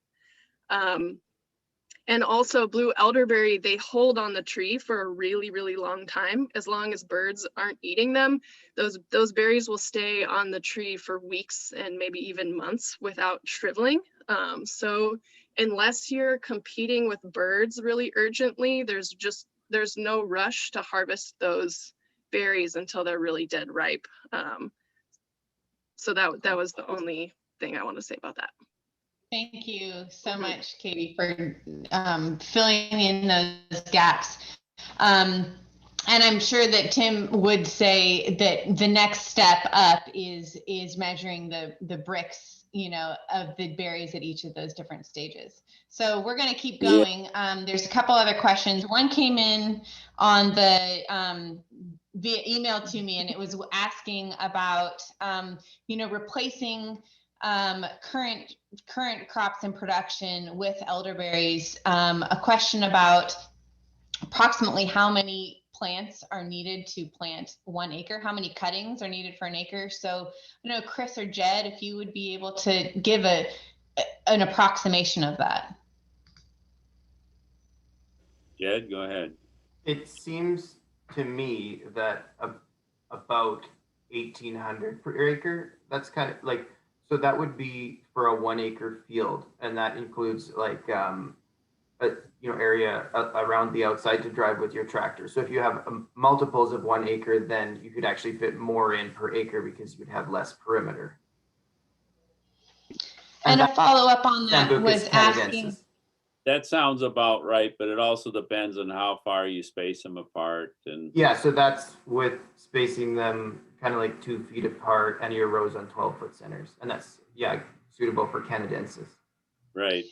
And also blue elderberry, they hold on the tree for a really, really long time. As long as birds aren't eating them, those berries will stay on the tree for weeks and maybe even months without shriveling. So unless you're competing with birds really urgently, there's no rush to harvest those berries until they're really dead ripe. So that was the only thing I want to say about that. Thank you so much, Katie, for filling in those gaps. And I'm sure that Tim would say that the next step up is measuring the bricks, of the berries at each of those different stages. So we're going to keep going. There's a couple other questions. One came in on the via email to me, and it was asking about replacing current crops in production with elderberries. A question about approximately how many plants are needed to plant 1 acre, how many cuttings are needed for an acre. So I know Chris or Jed, if you would be able to give an approximation of that. Jed, go ahead. It seems to me that about 1,800 per acre. That's kind of like, so that would be for a 1 acre field, and that includes like area around the outside to drive with your tractor. So if you have multiples of 1 acre, then you could actually fit more in per acre because you'd have less perimeter. And a follow-up on that was asking. That sounds about right, but it also depends on how far you space them apart. And yeah, so that's with spacing them kind of like 2 feet apart and your rows on 12-foot centers. And that's, suitable for Canadensis. Right.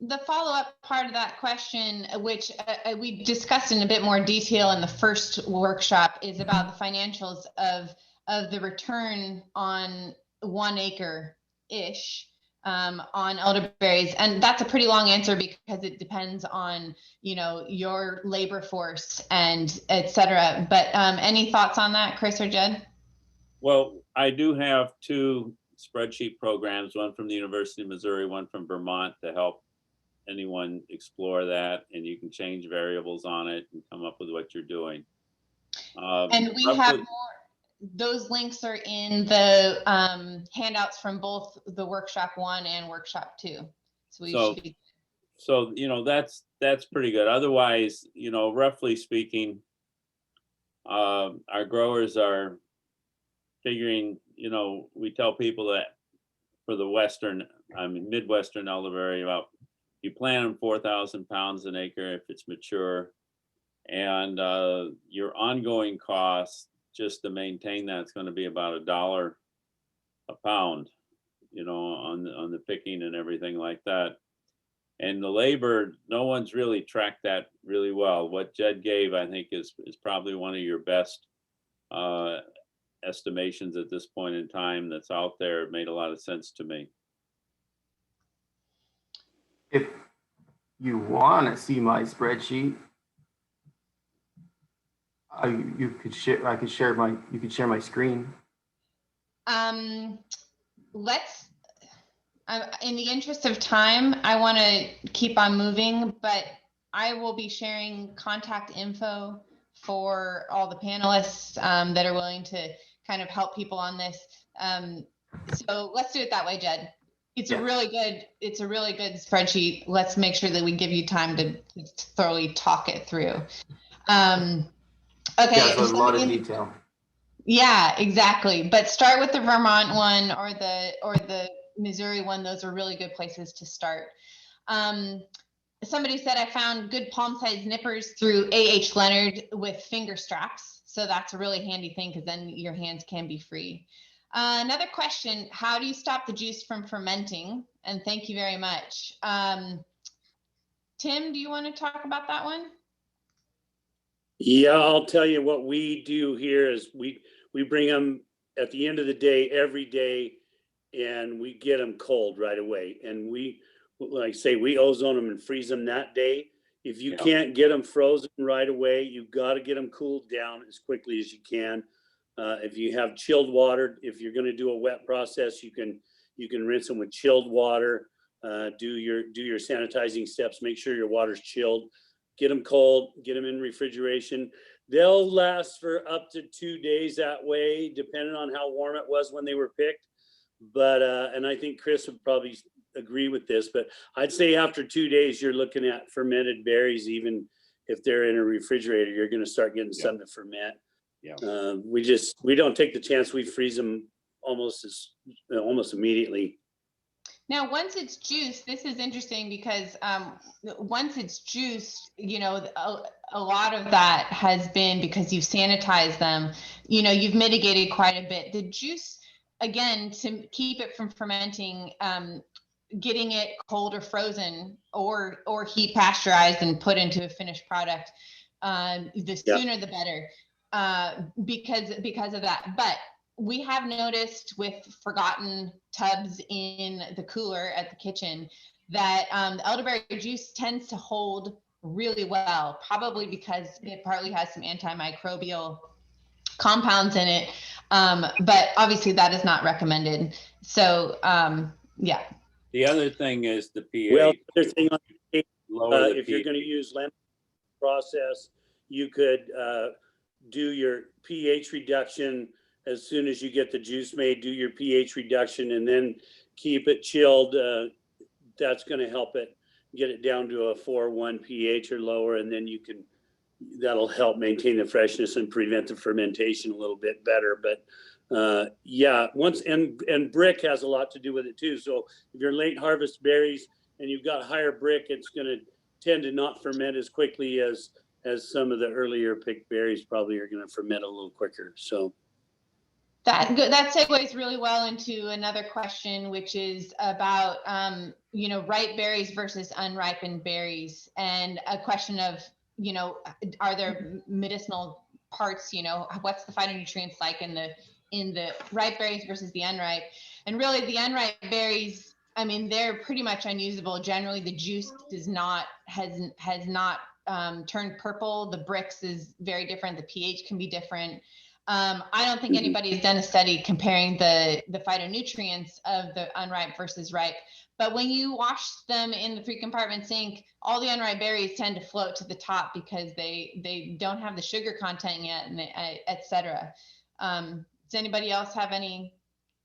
The follow-up part of that question, which we discussed in a bit more detail in the first workshop, is about the financials of the return on 1 acre-ish on elderberries. And that's a pretty long answer because it depends on, your labor force and et cetera. But any thoughts on that, Chris or Jed? Well, I do have 2 spreadsheet programs, one from the University of Missouri, one from Vermont, to help anyone explore that, and you can change variables on it and come up with what you're doing. And we have more. Those links are in the handouts from both the workshop 1 and workshop 2. So that's pretty good. Otherwise, roughly speaking, our growers are figuring, we tell people that for the Midwestern elderberry, you plant them 4,000 pounds an acre if it's mature, and your ongoing cost just to maintain that's going to be about $1 a pound, on the picking and everything like that. And the labor, no one's really tracked that really well. What Jed gave, I think, is probably one of your best estimations at this point in time that's out there. It made a lot of sense to me. If you want to see my spreadsheet, you could share my screen. In the interest of time, I want to keep on moving, but I will be sharing contact info for all the panelists that are willing to kind of help people on this. So let's do it that way, Jed. It's a really good spreadsheet. Let's make sure that we give you time to thoroughly talk it through. Okay. Yeah, so a lot of detail. Yeah, exactly. But start with the Vermont one or the Missouri one. Those are really good places to start. Somebody said I found good palm-sized nippers through A.H. Leonard with finger straps. So that's a really handy thing because then your hands can be free. Another question, how do you stop the juice from fermenting? And thank you very much. Tim, do you want to talk about that one? Yeah, I'll tell you what we do here is we bring them at the end of the day, every day, and we get them cold right away. And we, like I say, we ozone them and freeze them that day. If you can't get them frozen right away, you've got to get them cooled down as quickly as you can. If you have chilled water, if you're going to do a wet process, you can rinse them with chilled water. Do your sanitizing steps. Make sure your water's chilled. Get them cold. Get them in refrigeration. They'll last for up to 2 days that way, depending on how warm it was when they were picked. But and I think Chris would probably agree with this, but I'd say after 2 days, you're looking at fermented berries. Even if they're in a refrigerator, you're going to start getting some to ferment. Yeah. We don't take the chance. We freeze them almost immediately. Now, once it's juiced, this is interesting because once it's juiced, you know, a lot of that has been because you've sanitized them, you know, you've mitigated quite a bit. The juice, again, to keep it from fermenting, getting it cold or frozen or heat pasteurized and put into a finished product, the sooner the better, because of that. But we have noticed with forgotten tubs in the cooler at the kitchen that the elderberry juice tends to hold really well, probably because it partly has some antimicrobial compounds in it. But obviously that is not recommended. So yeah. The other thing is the pH. Well, the other thing on if you're going to use lemon process, you could do your pH reduction as soon as you get the juice made. Do your pH reduction and then keep it chilled. That's going to help it get it down to a 4.1 pH or lower, and then that'll help maintain the freshness and prevent the fermentation a little bit better. But yeah, and brick has a lot to do with it too. So if you're late harvest berries and you've got higher brick, it's going to tend to not ferment as quickly as some of the earlier picked berries probably are going to ferment a little quicker. So that segues really well into another question, which is about you know, ripe berries versus unripened berries, and a question of, you know, are there medicinal parts, you know, what's the phytonutrients like in the ripe berries versus the unripe? And really the unripe berries, I mean, they're pretty much unusable. Generally the juice has not turned purple. The brix is very different. The pH can be different. I don't think anybody has done a study comparing the phytonutrients of the unripe versus ripe. But when you wash them in the 3-compartment sink, all the unripe berries tend to float to the top because they don't have the sugar content yet, and et cetera. Does anybody else have anything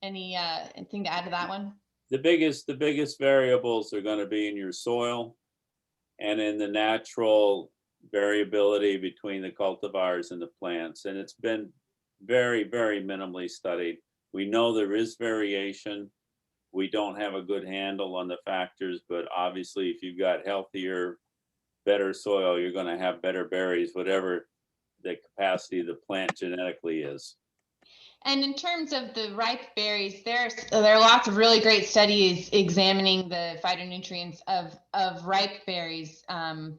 to add to that one? The biggest variables are going to be in your soil and in the natural variability between the cultivars and the plants. And it's been very, very minimally studied. We know there is variation. We don't have a good handle on the factors, but obviously if you've got healthier, better soil, you're going to have better berries, whatever the capacity of the plant genetically is. And in terms of the ripe berries, there are lots of really great studies examining the phytonutrients of ripe berries. UC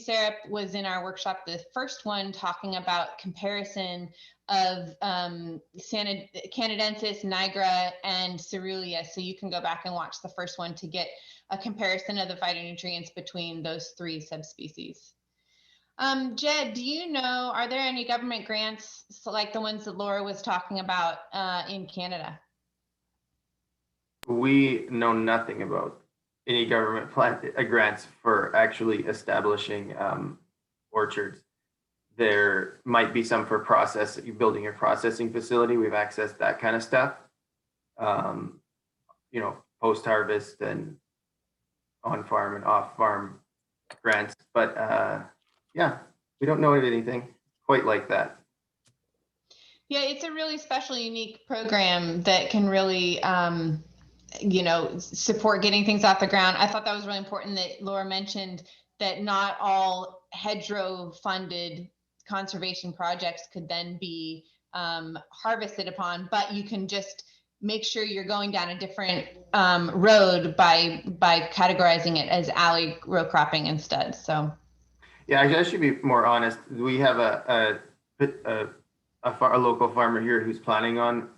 Syrup was in our workshop, the first one, talking about comparison of Canadensis, Nigra, and Caerulea. So you can go back and watch the first one to get a comparison of the phytonutrients between those 3 subspecies. Jed, do you know, are there any government grants like the ones that Laura was talking about in Canada? We know nothing about any government grants for actually establishing orchards. There might be some for building a processing facility. We've accessed that kind of stuff. You know, post-harvest and on-farm and off-farm grants. But yeah, we don't know of anything quite like that. Yeah, it's a really special, unique program that can really, you know, support getting things off the ground. I thought that was really important that Laura mentioned that not all hedgerow funded conservation projects could then be harvested upon, but you can just make sure you're going down a different road by categorizing it as alley row cropping instead. So yeah, I should be more honest. We have a local farmer here who's planning on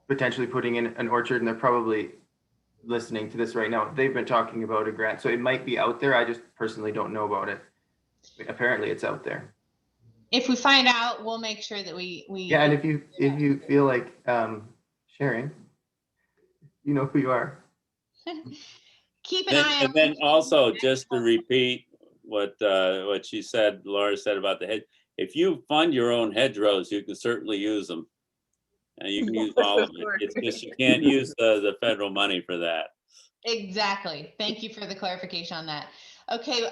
potentially putting in an orchard, and they're probably listening to this right now. They've been talking about a grant, so it might be out there. I just personally don't know about it. Apparently it's out there. If we find out, we'll make sure that we yeah, and if you feel like sharing, you know who you are. Keep an eye on. And then also, just to repeat what she said, Laura said about the hedge. If you fund your own hedgerows, you can certainly use them. And you can use all of it. It's just you can't use the federal money for that. Exactly. Thank you for the clarification on that. Okay,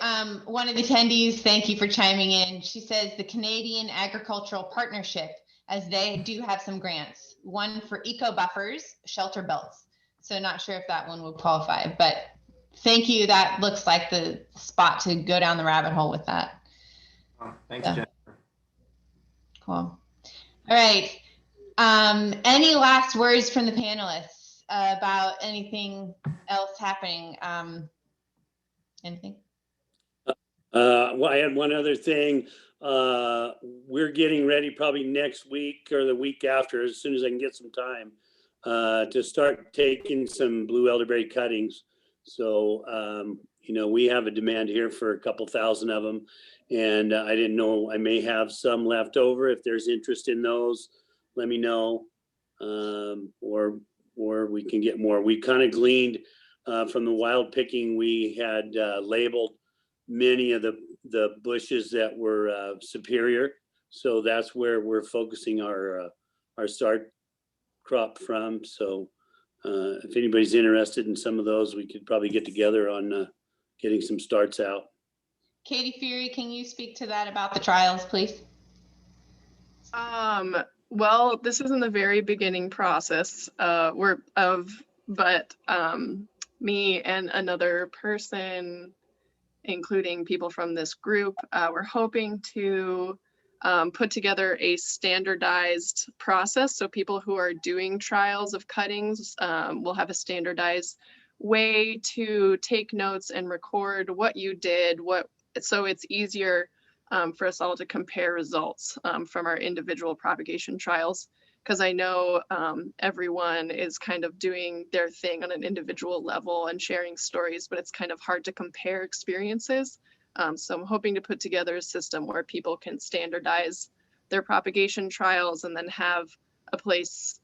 one of the attendees, thank you for chiming in. She says the Canadian Agricultural Partnership, as they do have some grants, one for eco buffers, shelter belts. So not sure if that one would qualify, but thank you. That looks like the spot to go down the rabbit hole with that. Oh, thanks, Jennifer. Cool. All right. Any last words from the panelists about anything else happening? Anything? Well, I had one other thing. We're getting ready probably next week or the week after, as soon as I can get some time, to start taking some blue elderberry cuttings. So, you know, we have a demand here for a couple thousand of them, and I didn't know, I may have some left over. If there's interest in those, let me know, or we can get more. We kind of gleaned from the wild picking. We had labeled many of the bushes that were superior, so that's where we're focusing our start crop from. So if anybody's interested in some of those, we could probably get together on getting some starts out. Katie Fury, can you speak to that about the trials, please? Well, this is in the very beginning process. Me and another person, including people from this group, we're hoping to put together a standardized process. So people who are doing trials of cuttings will have a standardized way to take notes and record what you did, so it's easier for us all to compare results from our individual propagation trials. Because I know everyone is kind of doing their thing on an individual level and sharing stories, but it's kind of hard to compare experiences. So I'm hoping to put together a system where people can standardize their propagation trials and then have a place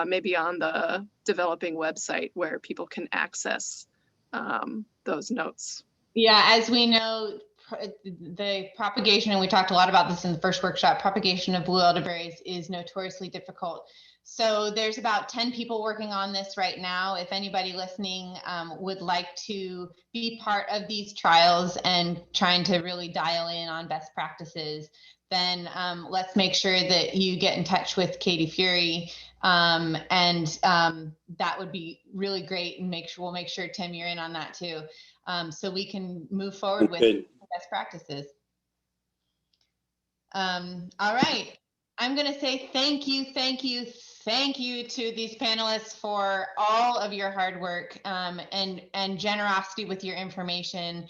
maybe on the developing website where people can access those notes. Yeah, as we know, the propagation, and we talked a lot about this in the first workshop, propagation of blue elderberries is notoriously difficult. So there's about 10 people working on this right now. If anybody listening would like to be part of these trials and trying to really dial in on best practices, then let's make sure that you get in touch with Katie Fury. And that would be really great, and we'll make sure, Tim, you're in on that too. So we can move forward with best practices. All right. I'm going to say thank you to these panelists for all of your hard work and generosity with your information.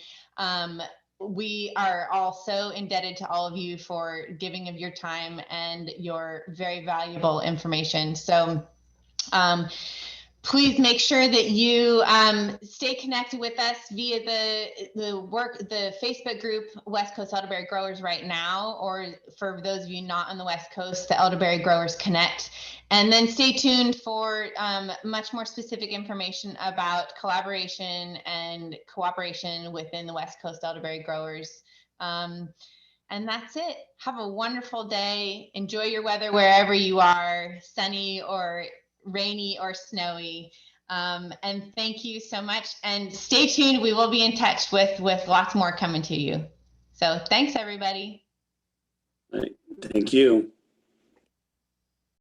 We are also indebted to all of you for giving of your time and your very valuable information. So please make sure that you stay connected with us via the Facebook group West Coast Elderberry Growers right now, or for those of you not on the West Coast, the Elderberry Growers Connect. And then stay tuned for much more specific information about collaboration and cooperation within the West Coast Elderberry Growers. And that's it. Have a wonderful day. Enjoy your weather wherever you are, sunny or rainy or snowy. And thank you so much. And stay tuned. We will be in touch with lots more coming to you. So thanks, everybody. Thank you.